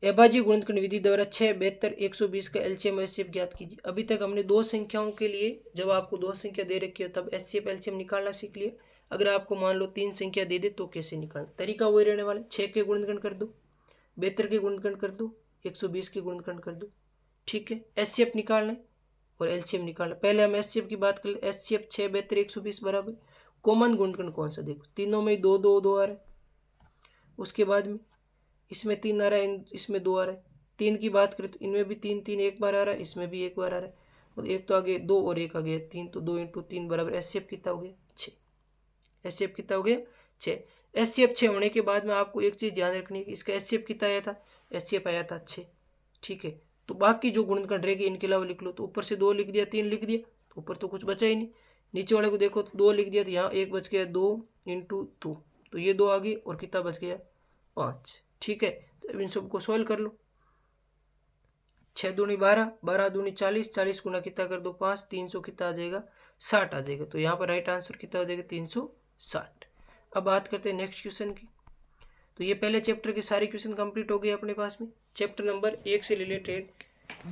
अभाज्य गुणनखंड विधि द्वारा 6, 72, 120 का एलसीएम एचसीएफ ज्ञात कीजिए। अभी तक हमने दो संख्याओं के लिए जब आपको दो संख्या दे रखी हो तब एचसीएफ एलसीएम निकालना सीख लिया। अगर आपको मान लो 3 संख्या दे दे तो कैसे निकालना, तरीका वही रहने वाला है। 6 के गुणनखंड कर दो, 72 के गुणनखंड कर दो, 120 के गुणनखंड कर दो, ठीक है। एचसीएफ निकालना है और एलसीएम निकालना। पहले हम एचसीएफ की बात कर ले, एचसीएफ 6, 72, 120 बराबर कॉमन गुणनखंड कौन सा, देखो तीनों में 2 2 2 आ रहा है, उसके बाद में इसमें 3 आ रहा है, इसमें 2 आ रहा है। 3 की बात करें तो इनमें भी 3 3 एक बार आ रहा है, इसमें भी एक बार आ रहा है, और एक तो आगे 2 और एक आ गया 3, तो 2 इंटू 3 बराबर एचसीएफ कितना हो गया 6। एचसीएफ कितना हो गया 6। एचसीएफ 6 होने के बाद में आपको एक चीज ध्यान रखनी है कि इसका एचसीएफ कितना आया था, एचसीएफ आया था 6, ठीक है। तो बाकी जो गुणनखंड रहेगी इनके अलावा लिख लो, तो ऊपर से 2 लिख दिया 3 लिख दिया, तो ऊपर तो कुछ बचा ही नहीं। नीचे वाले को देखो तो 2 लिख दिया, तो यहाँ एक बच गया 2 इंटू 2, तो ये 2 आ गई और कितना बच गया 5, ठीक है। तो अब इन सबको सोल्व कर लो, 6 दूनी 12, 12 दूनी 40, 40 गुना कितना कर दो 5, 300 कितना आ जाएगा 60 आ जाएगा। तो यहाँ पर राइट आंसर कितना हो जाएगा 360। अब बात करते हैं नेक्स्ट क्वेश्चन की। तो ये पहले चैप्टर के सारे क्वेश्चन कंप्लीट हो गए अपने पास में। चैप्टर नंबर 1 से रिलेटेड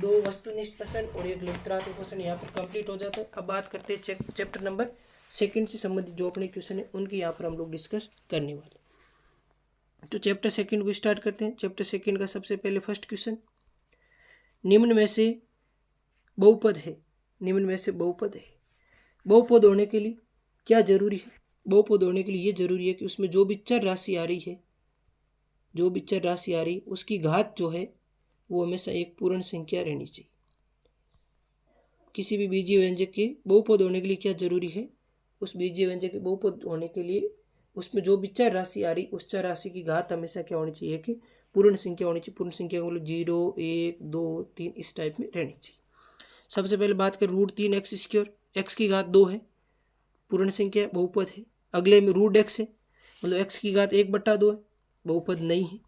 2 वस्तुनिष्ठ प्रश्न और 1 लघुत्तरात्मक प्रश्न यहाँ पर कंप्लीट हो जाता है। अब बात करते हैं चैप्टर नंबर 2 से संबंधित जो अपने क्वेश्चन है उनकी यहाँ पर हम लोग डिस्कस करने वाले। तो चैप्टर 2 को स्टार्ट करते हैं। चैप्टर 2 का सबसे पहले फर्स्ट क्वेश्चन, निम्न में से बहुपद है, निम्न में से बहुपद है, बहुपद होने के लिए क्या जरूरी है, बहुपद होने के लिए ये जरूरी है कि उसमें जो भी चर राशि आ रही है, जो भी चर राशि आ रही उसकी घात जो है वो हमेशा एक पूर्ण संख्या रहनी चाहिए। किसी भी बीजीय व्यंजक के बहुपद होने के लिए क्या जरूरी है, उस बीजीय व्यंजक के बहुपद होने के लिए उसमें जो भी चर राशि आ रही उस चर राशि की घात हमेशा क्या होनी चाहिए कि पूर्ण संख्या होनी चाहिए। पूर्ण संख्या का मतलब 0 1 2 3 इस टाइप में रहनी चाहिए। सबसे पहले बात करें √3x², x की घात 2 है, पूर्ण संख्या बहुपद है। अगले में √x है, मतलब x की घात 1/2 है, बहुपद नहीं है।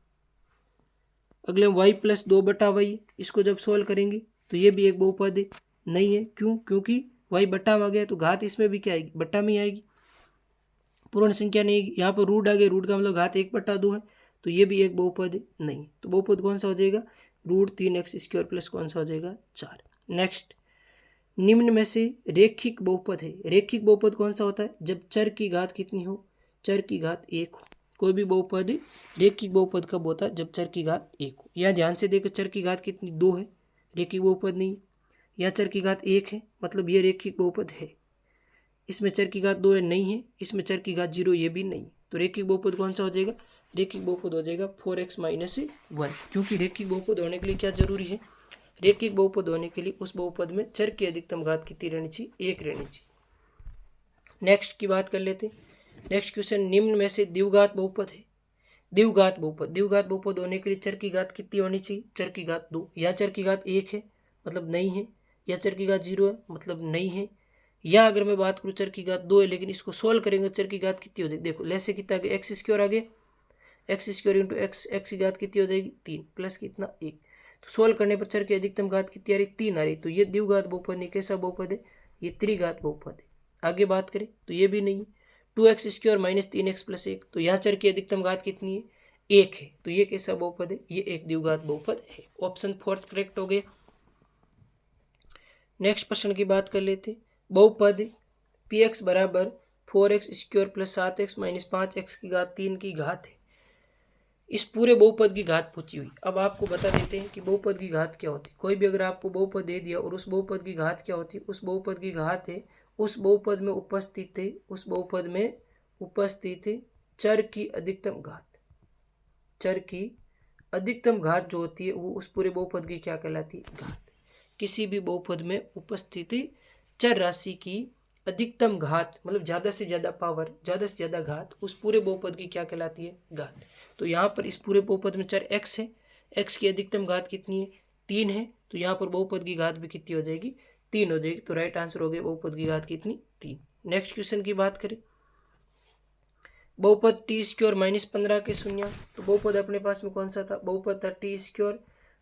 अगले में y + 2/y, इसको जब सोल्व करेंगे तो ये भी एक बहुपद है, नहीं है। क्यों, क्योंकि y बट्टा में आ गया तो घात इसमें भी क्या आएगी बट्टा में ही आएगी, पूर्ण संख्या नहीं आएगी। यहाँ पर रूट आ गया, रूट का मतलब घात 1/2 है, तो ये भी एक बहुपद है, नहीं। तो बहुपद कौन सा हो जाएगा √3x² प्लस कौन सा हो जाएगा 4। नेक्स्ट, निम्न में से रेखिक बहुपद है। रेखिक बहुपद कौन सा होता है? जब चर की घात कितनी हो? चर की घात 1 हो। कोई भी बहुपद रेखिक बहुपद कब होता है? जब चर की घात 1 हो। यहाँ ध्यान से देखो, चर की घात कितनी? 2 है, रेखिक बहुपद नहीं। यहाँ चर की घात 1 है, मतलब ये रेखिक बहुपद है। इसमें चर की घात 2 है, नहीं है। इसमें चर की घात 0, ये भी नहीं। तो रेखिक बहुपद कौन सा हो जाएगा? रेखिक बहुपद हो जाएगा 4x - 1, क्योंकि रेखिक बहुपद होने के लिए क्या जरूरी है? रेखिक बहुपद होने के लिए उस बहुपद में चर की अधिकतम घात कितनी रहनी चाहिए? 1 रहनी चाहिए। नेक्स्ट की बात कर लेते हैं। नेक्स्ट क्वेश्चन, निम्न में से द्विघात बहुपद है। द्विघात बहुपद होने के लिए चर की घात कितनी होनी चाहिए? चर की घात 2। या चर की घात 1 है, मतलब नहीं है। या चर की घात 0 है, मतलब नहीं है। या अगर मैं बात करूँ चर की घात 2 है, लेकिन इसको सोल्व करेंगे चर की घात कितनी हो जाएगी? देखो, लेस से कितना आ गया? एक्स स्क्वायर आ गया। X square into x, x की घात कितनी हो जाएगी? 3 प्लस कितना? 1। तो सोल्व करने पर चर की अधिकतम घात कितनी आ रही? 3 आ रही। तो ये द्विघात बहुपद नहीं, कैसा बहुपद है? ये त्रिघात बहुपद है। आगे बात करें तो ये भी नहीं है। 2x square minus 3x plus 1, तो यहाँ चर की अधिकतम घात कितनी है? 1 है। तो ये कैसा बहुपद है? ये एक द्विघात बहुपद है। ऑप्शन 4 करेक्ट हो गया। नेक्स्ट प्रश्न की बात कर लेते। बहुपद px बराबर 4x square plus 7x minus 5x की घात 3 की घात है। इस पूरे बहुपद की घात पूछी हुई। अब आपको बता देते हैं कि बहुपद की घात क्या होती है। कोई भी अगर आपको बहुपद दे दिया और उस बहुपद की घात क्या होती है? उस बहुपद की घात है उस बहुपद में उपस्थित चर की अधिकतम घात। चर की अधिकतम घात जो होती है वो उस पूरे बहुपद की क्या कहलाती है? घात। किसी भी बहुपद में उपस्थित चर राशि की अधिकतम घात, मतलब ज्यादा से ज्यादा पावर, ज्यादा से ज्यादा घात, उस पूरे बहुपद की क्या कहलाती है? घात। तो यहाँ पर इस पूरे बहुपद में चर x है, x की अधिकतम घात कितनी है? 3 है। तो यहाँ पर बहुपद की घात भी कितनी हो जाएगी? 3 हो जाएगी। तो राइट आंसर हो गया बहुपद की घात कितनी? 3। नेक्स्ट क्वेश्चन की बात करें। बहुपद टी स्क्वायर माइनस 15 के शून्य। तो बहुपद अपने पास में कौन सा था? बहुपद था टी स्क्वायर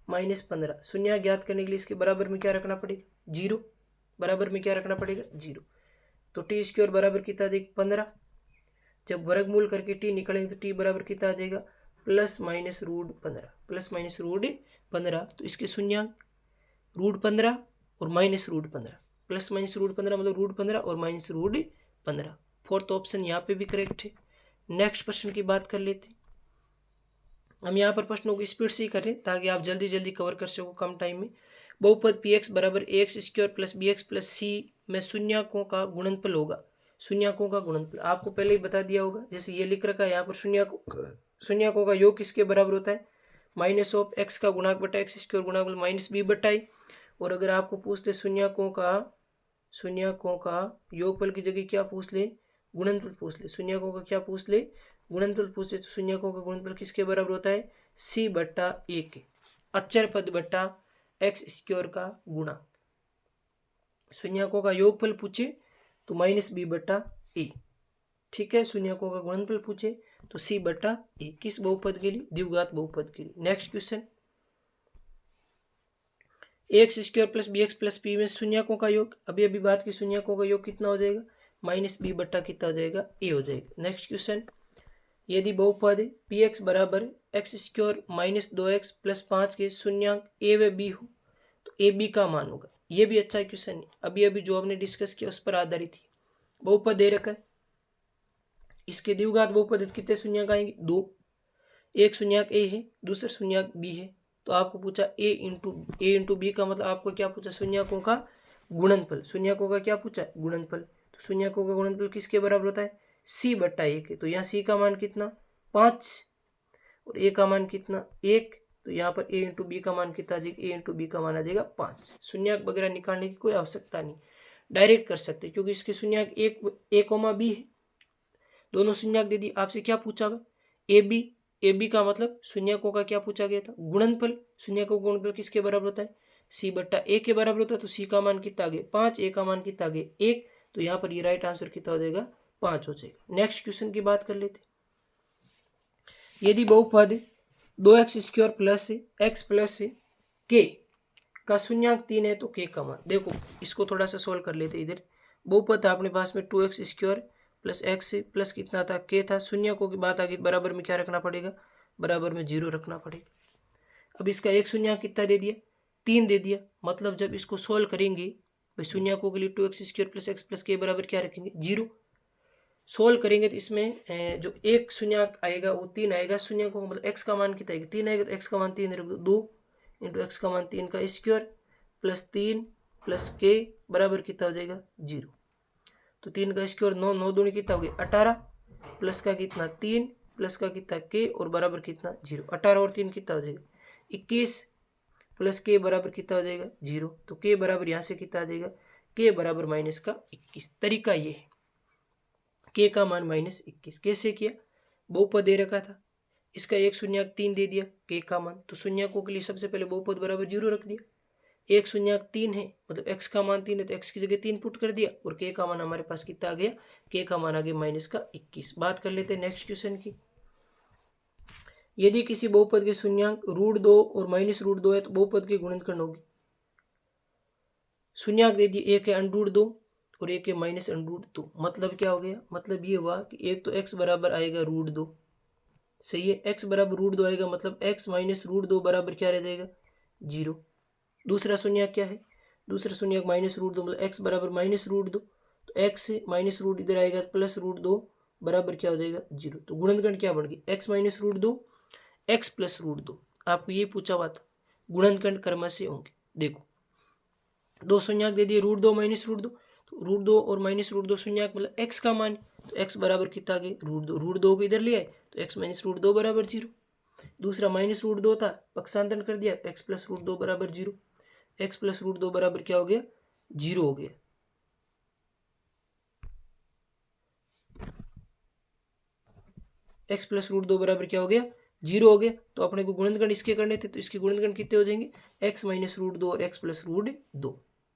माइनस 15। शून्य ज्ञात करने के लिए इसके बराबर में क्या रखना पड़ेगा? 0। बराबर में क्या रखना पड़ेगा? 0। तो टी स्क्वायर बराबर कितना देगा? 15। जब वर्गमूल करके टी निकलेंगे तो टी बराबर कितना आ जाएगा? Plus minus root 15। Plus minus root 15। तो इसके शून्य रूट 15 और minus root 15। Plus minus root 15 मतलब रूट 15 और माइनस रूट 15। फोर्थ ऑप्शन यहाँ पे भी करेक्ट है। नेक्स्ट प्रश्न की बात कर लेते हैं। हम यहाँ पर प्रश्नों को स्पीड से ही करें ताकि आप जल्दी जल्दी कवर कर सको कम टाइम में। बहुपद पी एक्स बराबर a x square plus b x plus c में शून्यकों का गुणनफल होगा। शून्यकों का गुणनफल आपको पहले ही बता दिया होगा। जैसे ये लिख रखा है यहाँ पर शून्यकों का योग किसके बराबर होता है? माइनस ऑफ एक्स का गुणांक बटा एक्स स्क्वायर गुणांक माइनस बी बटा आई। और अगर आपको पूछ ले शून्यकों का योगफल की जगह क्या पूछ ले? गुणनफल पूछ ले। शून्यकों का क्या पूछ ले? गुणनफल पूछ ले। तो शून्यकों का गुणनफल किसके बराबर होता है? सी बट्टा ए के। अचर पद बट्टा एक्स स्क्वायर का गुणा। शून्यकों का योगफल पूछे तो माइनस बी बट्टा ए। ठीक है। शून्यकों का गुणनफल पूछे तो सी बट्टा ए। किस बहुपद के लिए? द्विघात बहुपद के लिए। Next question, x square plus b x plus p में शून्यकों का योग। अभी बात की शून्यकों का योग कितना हो जाएगा? माइनस बी बट्टा कितना हो जाएगा? ए हो जाएगा। नेक्स्ट क्वेश्चन, यदि बहुपद पी एक्स बराबर x square minus 2x plus 5 के शून्यक ए व बी हो तो ए बी का मान होगा। ये भी अच्छा क्वेश्चन है। अभी जो हमने डिस्कस किया उस पर आधारित ही। बहुपद दे रखा है, इसके द्विघात बहुपद कितने शून्यक आएंगे? 2। एक शून्यक ए है, दूसरा शून्यक बी है। तो आपको पूछा ए इंटू बी का मतलब आपको क्या पूछा? शून्यकों का गुणनफल। शून्यकों का क्या पूछा? गुणनफल। तो शून्यकों का गुणनफल किसके बराबर होता है? सी बट्टा 1 है। तो यहाँ सी का मान कितना? 5 और ए का मान कितना? 1। तो यहाँ पर ए इंटू बी का मान कितना आ जाएगा? ए इंटू बी का मान आ जाएगा 5। शून्यक वगैरह निकालने की कोई आवश्यकता नहीं, डायरेक्ट कर सकते क्योंकि इसके शून्यक ए कोमा बी है। दोनों शून्यक दे दी। आपसे क्या पूछा हुआ? ए बी का मतलब शून्यकों का क्या पूछा गया था? गुणनफल। शून्यकों का गुणनफल किसके बराबर होता है? सी बट्टा ए के बराबर होता है। तो सी का मान कितना आ गया? 5। ए का मान कितना आ गया? 1। तो यहाँ पर ये राइट आंसर कितना हो जाएगा? 5 हो जाएगा। नेक्स्ट क्वेश्चन की बात कर लेते। यदि बहुपद 2x square plus x plus के का शून्यक 3 है तो के का मान। देखो इसको थोड़ा सा सोल्व कर लेते। इधर बहुपद था अपने पास में 2x square plus x plus कितना था? के था। शून्यकों की बात आ गई, बराबर में क्या रखना पड़ेगा? बराबर में 0 रखना पड़ेगा। अब इसका एक शून्यक कितना दे दिया? 3 दे दिया। मतलब जब इसको सोल्व करेंगे भाई शून्यकों के लिए 2x² प्लस एक्स प्लस के बराबर क्या रखेंगे 0। सोल्व करेंगे तो इसमें जो एक शून्यक आएगा वो 3 आएगा, शून्यकों का मतलब एक्स का मान कितना आएगा 3 आएगा, तो एक्स का मान 3 रख दो 2 इंटू एक्स का मान 3 का स्क्वायर प्लस 3 प्लस के बराबर कितना हो जाएगा 0। तो 3 का स्क्वायर 9, 9 दूनी कितना हो गया 18 प्लस का कितना 3 प्लस का कितना के और बराबर कितना 0। 18 और 3 कितना हो जाएगा 21 प्लस के बराबर कितना हो जाएगा 0। तो के बराबर यहाँ से कितना आ जाएगा के बराबर माइनस का 21। तरीका ये है, के का मान -21 कैसे किया, बहुपद दे रखा था, इसका एक शून्यक 3 दे दिया के का मान, तो शून्यकों के लिए सबसे पहले बहुपद बराबर 0 रख दिया। एक शून्यक 3 है मतलब x का मान 3 है तो x की जगह 3 पुट कर दिया और के का मान हमारे पास कितना आ गया के का मान आ गया -21। बात कर लेते हैं नेक्स्ट क्वेश्चन की। यदि किसी बहुपद के शून्यक √2 और -√2 है तो बहुपद के गुणनखंड होगी। शून्यक दे दिए, एक है √2 और एक है -√2। मतलब क्या हो गया, मतलब ये हुआ कि एक तो x बराबर आएगा √2, सही है, x बराबर √2 आएगा मतलब x -√2 बराबर क्या रह जाएगा 0। दूसरा शून्यक क्या है, दूसरा शून्यक -√2 मतलब x बराबर -√2, तो x -√2 इधर आएगा +√2 बराबर क्या हो जाएगा 0। तो गुणनखंड क्या बन गया x -√2 x प्लस √2। आपको ये पूछा हुआ था गुणनखंड क्रम से होंगे। देखो दो शून्यक दे दिए √2 -√2, तो √2 और -√2 शून्यक मतलब x का मान, तो x बराबर कितना आ गया √2 को इधर ले आए तो x -√2 बराबर 0। दूसरा -√2 था, पक्षांतरण कर दिया x प्लस √2 बराबर 0। x प्लस √2 बराबर क्या हो गया 0 हो गया। x प्लस √2 बराबर क्या हो गया 0 हो गया। तो अपने को गुणनखंड इसके करने थे तो इसके गुणनखंड कितने हो जाएंगे x -√2 और x प्लस √2।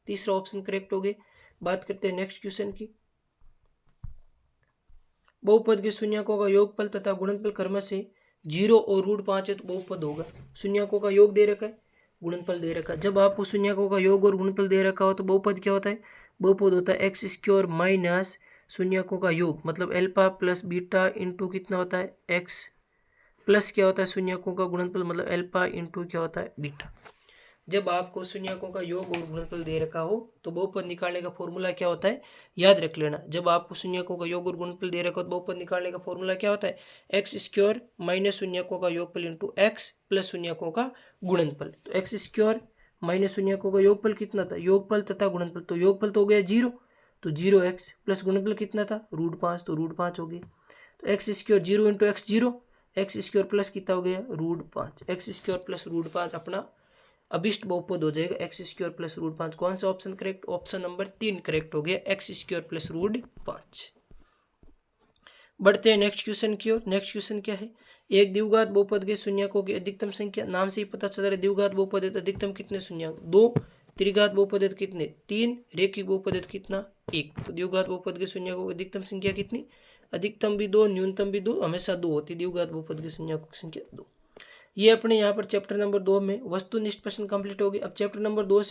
तीसरा ऑप्शन करेक्ट हो गया। बात करते हैं नेक्स्ट क्वेश्चन की। बहुपद के शून्यकों का योगफल तथा गुणनफल क्रम से 0 और √5 है तो बहुपद होगा। शून्यकों का योग दे रखा है, गुणनफल दे रखा है। जब आपको शून्यकों का योग और गुणनफल दे रखा हो तो बहुपद क्या होता है, बहुपद होता है x² माइनस शून्यकों का योग मतलब अल्फा प्लस बीटा इंटू कितना होता है x प्लस क्या होता है शून्यकों का गुणनफल मतलब अल्फा इंटू क्या होता है बीटा। जब आपको शून्यकों का योग और गुणनफल दे रखा हो तो बहुपद निकालने का फॉर्मूला क्या होता है, याद रख लेना। जब आपको शून्यकों का योग और गुणनफल दे रखा हो तो बहुपद निकालने का फॉर्मूला क्या होता है x² माइनस शून्यकों का योगफल इंटू x प्लस शून्यकों का गुणनफल। तो x² माइनस शून्यकों का योगफल कितना था, योगफल तथा गुणनफल, तो योगफल तो हो गया 0, तो 0x प्लस गुणनफल कितना था √5, तो √5 हो गया। तो x² 0 into x 0, x² plus कितना हो गया √5, x² प्लस √5 अपना अभिष्ट बहुपद हो जाएगा x² प्लस √5। कौन सा option correct, option number 3 correct हो गया x² प्लस √5। बढ़ते हैं नेक्स्ट क्वेश्चन की ओर। नेक्स्ट क्वेश्चन क्या है, एक द्विघात बहुपद के शून्यकों की अधिकतम संख्या, नाम से ही पता चल रहा है द्विघात बहुपद है तो अधिकतम कितने शून्यक 2, त्रिघात बहुपद है तो कितने 3, रेखिक बहुपद है तो कितना 1। तो द्विघात बहुपद के शून्यकों की अधिकतम संख्या कितनी, अधिकतम भी 2 न्यूनतम भी 2, हमेशा 2 होती है द्विघात बहुपद के शून्यकों की संख्या 2। ये अपने यहाँ पर चैप्टर नंबर 2 में वस्तुनिष्ठ प्रश्न कंप्लीट हो गए। अब चैप्टर नंबर 2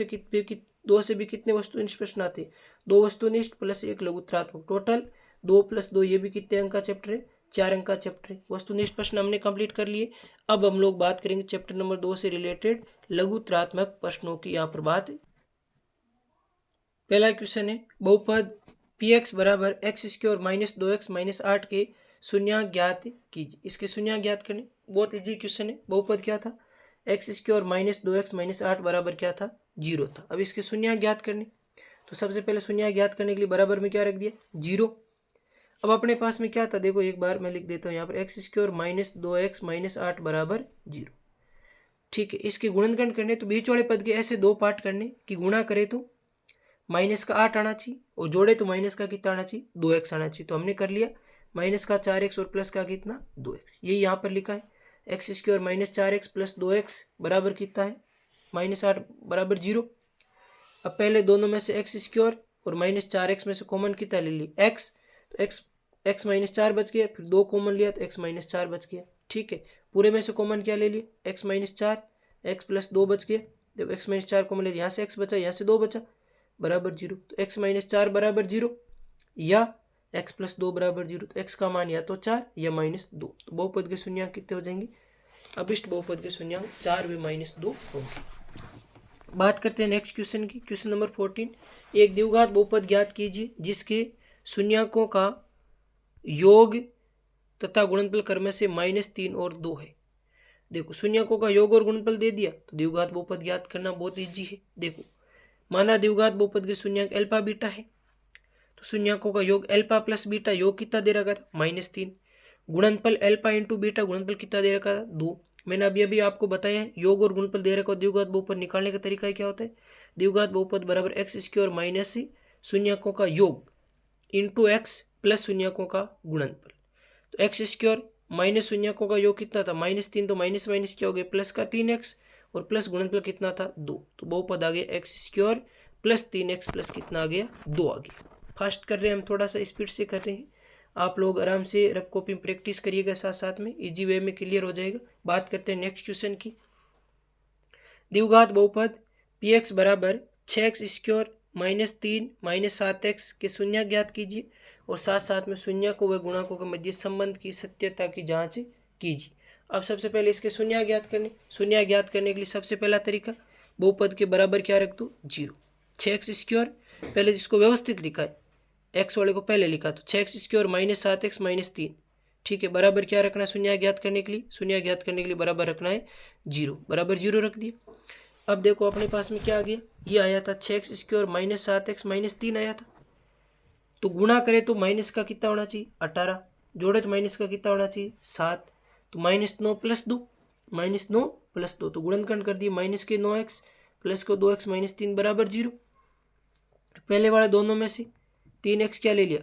से भी कितने वस्तुनिष्ठ प्रश्न आते हैं, 2 वस्तुनिष्ठ प्लस 1 लघुत्तरात्मक, टोटल 2 + 2 ये भी कितने अंक का चैप्टर है 4 अंक का चैप्टर है। वस्तुनिष्ठ प्रश्न हमने कंप्लीट कर लिए। अब हम लोग बात करेंगे चैप्टर नंबर 2 से रिलेटेड लघुत्तरात्मक प्रश्नों की। यहाँ पर बात पहला क्वेश्चन है, बहुपद px बराबर x² माइनस 2x माइनस 8 के शून्यक ज्ञात कीजिए। इसके शून्यक ज्ञात करने, बहुत इजी क्वेश्चन है। बहुपद क्या था x² माइनस 2x माइनस 8 बराबर क्या था 0 था। अब इसके शून्यक ज्ञात करने, तो सबसे पहले शून्यक ज्ञात करने के लिए बराबर में क्या रख दिया 0। अब अपने पास में क्या था, देखो एक बार मैं लिख देता हूँ यहाँ पर x² माइनस 2x माइनस 8 बराबर 0। ठीक है, इसके गुणनखंड करने तो बीच वाले पद के ऐसे 2 पार्ट करने कि गुणा करे तो माइनस का 8 आना चाहिए और जोड़े तो माइनस का कितना आना चाहिए 2x आना चाहिए। तो हमने कर लिया माइनस का 4x और प्लस का कितना 2x, ये यहाँ पर लिखा है x² minus 4x plus 2x बराबर कितना है -8 बराबर 0। अब पहले दोनों में से x² और -4x में से कॉमन कितना ले लिया x, तो x -4 बच गया, फिर 2 कॉमन लिया तो x -4 बच गया। ठीक है, पूरे में से कॉमन क्या ले लिया x -4, x प्लस 2 बच गया। जब x -4 कॉमन ले, यहाँ से x बचा यहाँ से 2 बचा बराबर 0। तो x -4 बराबर 0 या x प्लस 2 बराबर 0, तो x का मान या तो 4 या -2। तो बहुपद के शून्यक कितने हो जाएंगे, अभिष्ट बहुपद के शून्यक 4 व -2 होंगे। बात करते हैं नेक्स्ट क्वेश्चन की। क्वेश्चन नंबर 14, एक द्विघात बहुपद ज्ञात कीजिए जिसके शून्यकों का योग तथा गुणनफल क्रम से -3 और 2 है। देखो शून्यकों का योग और गुणनफल दे दिया तो द्विघात बहुपद ज्ञात करना बहुत इजी है। देखो माना द्विघात बहुपद के शून्यक अल्फा बीटा है, तो शून्यकों का योग अल्फा प्लस बीटा, योग कितना दे रखा था -3, गुणनफल अल्फा इंटू बीटा, गुणनफल कितना दे रखा था 2। मैंने अभी आपको बताया है योग और गुणनफल दे रखा द्विघात बहुपद निकालने का तरीका क्या होता है। द्विघात बहुपद बराबर एक्स स्क्वायर माइनस शून्यकों का योग इंटू एक्स प्लस शून्यकों का गुणनफल। तो एक्स स्क्वायर माइनस शून्यकों का योग कितना था -3, तो माइनस माइनस क्या हो गया प्लस का 3x, और प्लस गुणनफल कितना था 2, तो बहुपद आ गया x square plus 3x plus कितना आ गया 2 आ गया। फास्ट कर रहे हैं हम, थोड़ा सा स्पीड से कर रहे हैं, आप लोग आराम से रफ कॉपी में प्रैक्टिस करिएगा, साथ साथ में इजी वे में क्लियर हो जाएगा। बात करते हैं नेक्स्ट क्वेश्चन की। द्विघात बहुपद px बराबर 6x स्क्वायर -3 -7x के शून्य ज्ञात कीजिए और साथ साथ में शून्य को व गुणकों के मध्य संबंध की सत्यता की जांच कीजिए। अब सबसे पहले इसके शून्य ज्ञात करने के लिए सबसे पहला तरीका बहुपद के बराबर क्या रख दो 0। 6x स्क्वायर पहले जिसको व्यवस्थित लिखा है, एक्स वाले को पहले लिखा, तो 6x स्क्वायर -7x -3, ठीक है, बराबर क्या रखना है शून्य ज्ञात करने के लिए बराबर रखना है 0, बराबर 0 रख दिया। अब देखो अपने पास में क्या आ गया, ये आया था 6x स्क्वायर -7x -3 आया था, तो गुणा करे तो माइनस का कितना होना चाहिए 18, जोड़े तो माइनस का कितना होना चाहिए 7, तो -9 + 2 तो गुणनखंड कर दिए माइनस के 9x प्लस को 2x -3 बराबर 0। पहले वाले दोनों में से 3x क्या ले लिया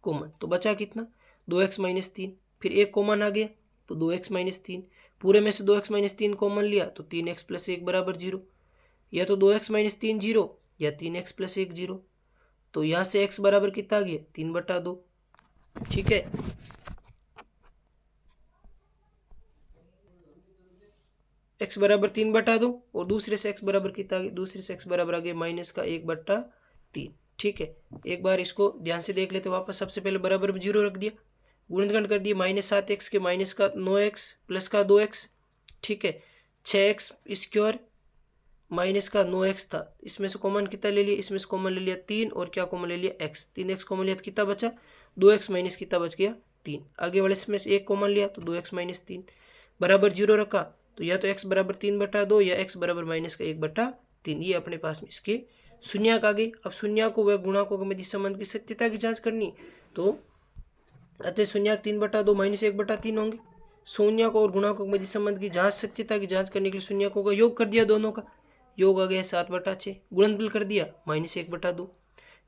कॉमन, तो बचा कितना 2x -3, फिर एक कॉमन आ गया तो 2x -3, पूरे में से 2x -3 कॉमन लिया तो 3x + 1 बराबर 0, या तो 2x -3 0 या 3x + 1 0, तो यहाँ से x बराबर कितना आ गया 3/2, ठीक है। x बराबर 3/2 और दूसरे से x बराबर कितना आ गया, दूसरे से x बराबर आ गया -1/3, ठीक है। एक बार इसको ध्यान से देख लेते वापस, सबसे पहले बराबर में 0 रख दिया, गुणनखंड कर दिया -7x के माइनस का 9x प्लस का 2x, ठीक है। 6x स्क्वायर माइनस का 9x था, इसमें से कॉमन कितना ले लिया, इसमें से कॉमन ले लिया 3 और क्या कॉमन ले लिया x, 3x कॉमन लिया तो कितना बचा 2x माइनस कितना बच गया 3, आगे वाले इसमें से एक कॉमन लिया तो 2x -3 बराबर 0 रखा, तो या तो x बराबर 3/2 या x बराबर -1/3, ये अपने पास में इसके शून्यक आ गई। अब शून्यक को व गुणकों के मध्य संबंध की सत्यता की जांच करनी, तो अतः शून्यक 3/2 -1/3 होंगे। शून्यक और गुणकों के मध्य संबंध की जांच सत्यता की जांच करने के लिए शून्यकों का योग कर दिया, दोनों का योग आ गया 7/6, गुणनफल कर दिया -1/2।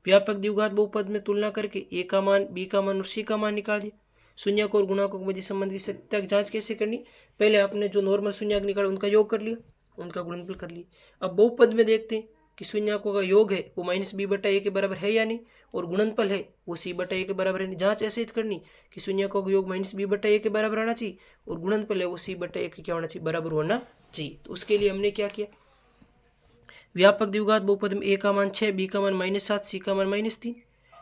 व्यापक द्विघात बहुपद में तुलना करके a का मान, b का मान और c का मान निकाल दिया। शून्यक और गुणकों के मध्य संबंध की सत्यता की जांच कैसे करनी, पहले आपने जो नॉर्मल शून्यक निकाला उनका योग कर लिया, उनका गुणनफल कर लिया। अब बहुपद में देखते हैं कि शून्यकों का योग है वो -b/a के बराबर है या नहीं, और गुणनफल है वो c/a के बराबर है। जांच ऐसे करनी कि शून्यकों का योग -b/a के बराबर आना चाहिए और गुणनफल है वो c/a के क्या होना चाहिए, बराबर होना चाहिए। तो उसके लिए हमने क्या किया, व्यापक द्विघात बहुपद में a का मान 6, b का मान -7, c का मान -3,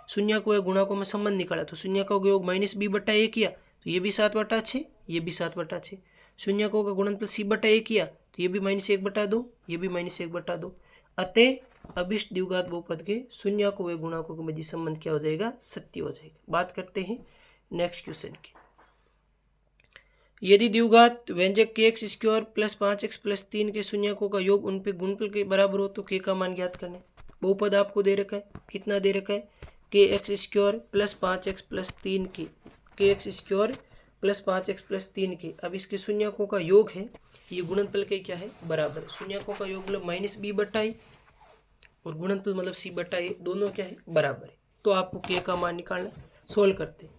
शून्यक व गुणकों में संबंध निकाला, तो शून्यकों का योग -b/a किया तो ये भी 7/6, ये भी 7/6, शून्यकों का गुणनफल c/a किया तो ये भी -1/2, ये भी -1/2। अतः अभिष्ट द्विघात बहुपद के शून्यकों व गुणकों के मध्य संबंध क्या हो जाएगा, सत्य हो जाएगा। बात करते हैं नेक्स्ट क्वेश्चन की। यदि द्विघात व्यंजक kx square plus 5x plus 3 के शून्यकों का योग उन पे गुणनफल के बराबर हो तो k का मान ज्ञात करना है। बहुपद आपको दे रखा है, कितना दे रखा है, kx square plus 5x plus 3 के, kx square plus 5x plus 3 के। अब इसके शून्यकों का योग है, ये गुणनफल के क्या है बराबर, शून्यकों का योग मतलब -b/a और गुणनफल मतलब c/a, दोनों क्या है बराबर है। तो आपको k का मान निकालना, सोल्व करते हैं।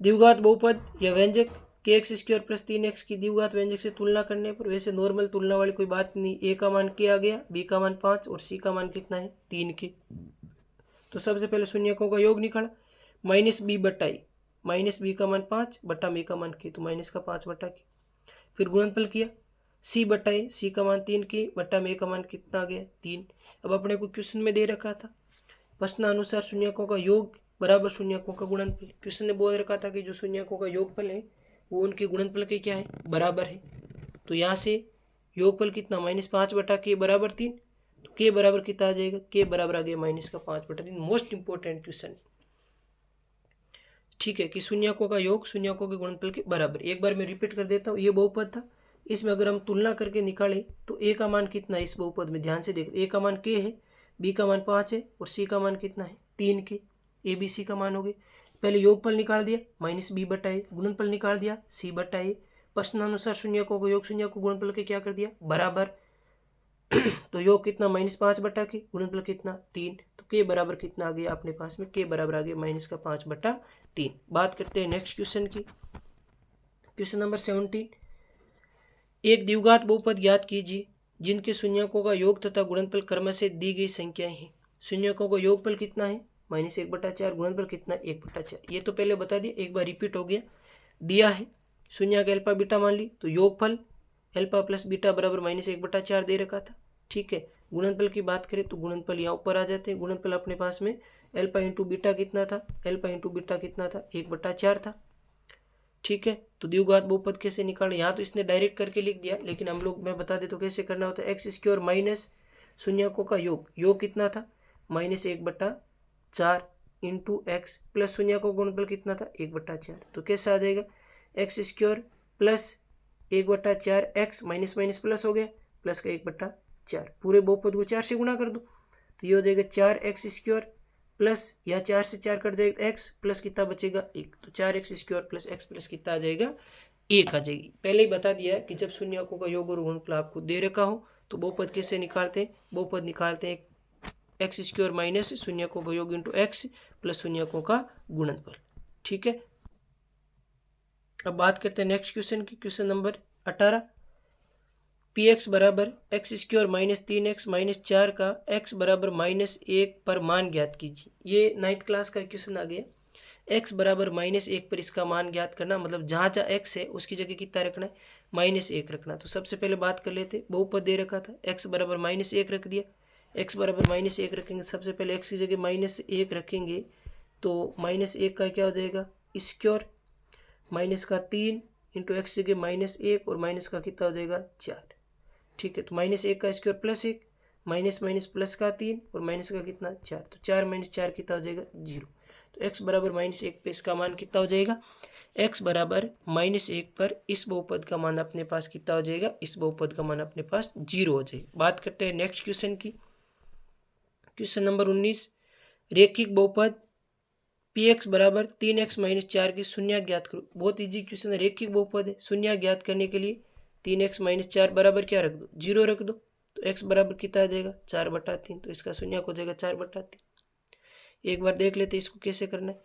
द्विघात बहुपद या व्यंजक kx स्क्वायर प्लस 3x की द्विघात व्यंजक से तुलना करने पर, वैसे नॉर्मल तुलना वाली कोई बात नहीं, a का मान k आ गया, b का मान 5 और c का मान कितना है 3 के। तो सबसे पहले शून्यकों का योग निकाला, -b/a, -b का मान 5 बटा m का मान k, तो माइनस का 5 बटा k, फिर गुणनफल किया c/a, c का मान 3 के बटा m का मान कितना आ गया 3। अब अपने को क्वेश्चन में दे रखा था प्रश्नानुसार शून्यकों का योग बराबर शून्यकों का गुणनफल। क्वेश्चन ने बोल रखा था कि जो शून्यकों का योगफल है वो उनके गुणनफल के क्या है बराबर है। तो यहाँ से योगफल कितना -5/k बराबर 3, तो k बराबर कितना आ जाएगा, k बराबर आ गया -5/3। मोस्ट इंपोर्टेंट क्वेश्चन, ठीक है, कि शून्यकों का योग शून्यकों के गुणनफल के बराबर। एक बार मैं रिपीट कर देता हूँ, ये बहुपद था, इसमें अगर हम तुलना करके निकालें तो a का मान कितना है इस बहुपद में, ध्यान से देख, a का मान k है, b का मान 5 है और c का मान कितना है 3k, a b c का मान हो गए। पहले योगफल निकाल दिया -b/a, गुणनफल निकाल दिया c/a, प्रश्नानुसार शून्यकों का योग शून्यकों गुणनफल के क्या कर दिया बराबर। तो योग कितना -5/k, गुणनफल कितना 3, तो k बराबर कितना आ गया अपने पास में, k बराबर आ गया -5/3। बात करते हैं नेक्स्ट क्वेश्चन की, क्वेश्चन नंबर 17। एक द्विघात बहुपद ज्ञात कीजिए जिनके शून्यकों का योग तथा गुणनफल क्रमशः दी गई संख्याएं हैं। शून्यकों का योगफल कितना है -1/4, गुणनफल कितना 1/4। ये तो पहले बता दिया, एक बार रिपीट हो गया। दिया है शून्य का अल्फा बीटा मान ली, तो योगफल अल्फा प्लस बीटा बराबर -1/4 दे रखा था, ठीक है। गुणनफल की बात करें तो गुणनफल यहाँ ऊपर आ जाते हैं, गुणनफल अपने पास में अल्फा इंटू बीटा कितना था, अल्फा इंटू बीटा कितना था 1/4 था, ठीक है। तो द्विघात बहुपद कैसे निकालें, यहाँ तो इसने डायरेक्ट करके लिख दिया, लेकिन हम लोग मैं बता दे तो कैसे करना होता है। x² माइनस शून्यकों का योग कितना था -1/4 इंटू एक्स प्लस शून्यकों का गुणनफल कितना था 1/4, तो कैसे आ जाएगा x² plus 1/4 x minus minus plus हो गया, प्लस का 1/4, पूरे बहुपद को 4 से गुणा कर दो, तो ये हो जाएगा 4x² प्लस या 4 से 4 कट जाएगा x प्लस कितना बचेगा 1, तो 4x² प्लस x प्लस कितना आ जाएगा 1 आ जाएगी। पहले ही बता दिया है कि जब शून्यकों का योग और गुणनफल आपको दे रखा हो तो बहुपद कैसे निकालते हैं, बहुपद निकालते हैं x² माइनस शून्यकों का योग इंटू x प्लस शून्यकों का गुणनफल, ठीक है। अब बात करते हैं नेक्स्ट क्वेश्चन की, क्वेश्चन नंबर 18। px बराबर x² माइनस 3x माइनस 4 का x बराबर -1 पर मान ज्ञात कीजिए। ये 9th क्लास का क्वेश्चन आ गया। x बराबर -1 पर इसका मान ज्ञात करना, मतलब जहाँ जहाँ x है उसकी जगह कितना रखना है -1 रखना। तो सबसे पहले बात कर लेते, बहुपद दे रखा था, x बराबर -1 रख दिया, x बराबर -1 रखेंगे, सबसे पहले x की जगह -1 रखेंगे तो -1 का क्या हो जाएगा स्क्वायर, माइनस का 3 इंटू एक्स जगह -1 और माइनस का कितना हो जाएगा 4, ठीक है। तो -1 का square plus 1 minus minus plus का 3 और माइनस का कितना 4, तो 4 - 4 कितना हो जाएगा 0। तो x बराबर -1 पे इसका मान कितना हो जाएगा, x बराबर -1 पर इस बहुपद का मान अपने पास कितना हो जाएगा, इस बहुपद का मान अपने पास 0 हो जाएगा। बात करते हैं नेक्स्ट क्वेश्चन की, क्वेश्चन नंबर 19। रेखिक बहुपद px बराबर 3x माइनस 4 की शून्य ज्ञात करो। बहुत इजी क्वेश्चन है, रेखिक बहुपद है, शून्य ज्ञात करने के लिए 3x माइनस 4 बराबर क्या रख दो 0 रख दो, तो x बराबर कितना आ जाएगा 4/3, तो इसका शून्य हो जाएगा 4/3। एक बार देख लेते इसको कैसे करना है,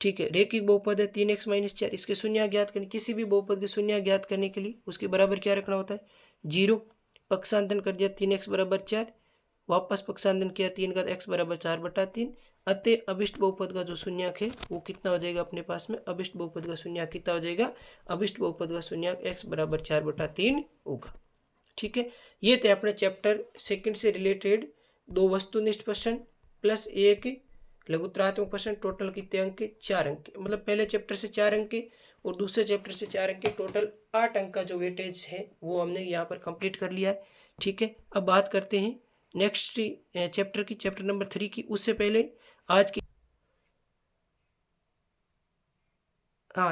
ठीक है। रेखिक बहुपद है 3x माइनस 4, इसके शून्य ज्ञात करने, किसी भी बहुपद के शून्य ज्ञात करने के लिए उसके बराबर क्या रखना होता है 0। पक्षांतन कर दिया 3x बराबर 4, वापस पक्षांतन किया 3 का, x बराबर 4/3। अतः अभिष्ट बहुपद का जो शून्यक है वो कितना हो जाएगा अपने पास में, अभिष्ट बहुपद का शून्यक कितना हो जाएगा, अभिष्ट बहुपद का शून्यक x बराबर 4/3 होगा, ठीक है। ये थे अपने चैप्टर 2 से रिलेटेड 2 वस्तुनिष्ठ प्रश्न प्लस 1 लघुत्रात्मक प्रश्न, टोटल कितने अंक 4 अंक, मतलब पहले चैप्टर से 4 अंक और दूसरे चैप्टर से 4 अंक, टोटल 8 अंक का जो वेटेज है वो हमने यहाँ पर कंप्लीट कर लिया है, ठीक है। अब बात करते हैं नेक्स्ट चैप्टर की, चैप्टर नंबर 3 की। उससे पहले आज की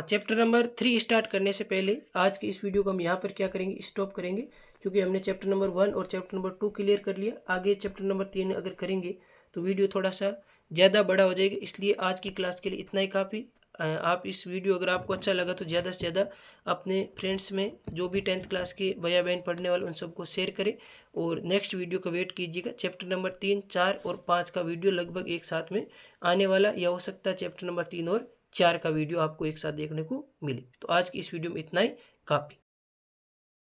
चैप्टर नंबर 3 स्टार्ट करने से पहले आज की इस वीडियो को हम यहाँ पर क्या करेंगे, स्टॉप करेंगे, क्योंकि हमने चैप्टर नंबर 1 और चैप्टर नंबर 2 क्लियर कर लिया। आगे चैप्टर नंबर 3 अगर करेंगे तो वीडियो थोड़ा सा ज़्यादा बड़ा हो जाएगा, इसलिए आज की क्लास के लिए इतना ही काफ़ी। आप इस वीडियो अगर आपको अच्छा लगा तो ज़्यादा से ज़्यादा अपने फ्रेंड्स में जो भी 10th क्लास के भैया बहन पढ़ने वाले उन सबको शेयर करें, और नेक्स्ट वीडियो का वेट कीजिएगा। चैप्टर नंबर 3, 4 और 5 का वीडियो लगभग एक साथ में आने वाला, या हो सकता है चैप्टर नंबर 3 और 4 का वीडियो आपको एक साथ देखने को मिले। तो आज की इस वीडियो में इतना ही काफ़ी।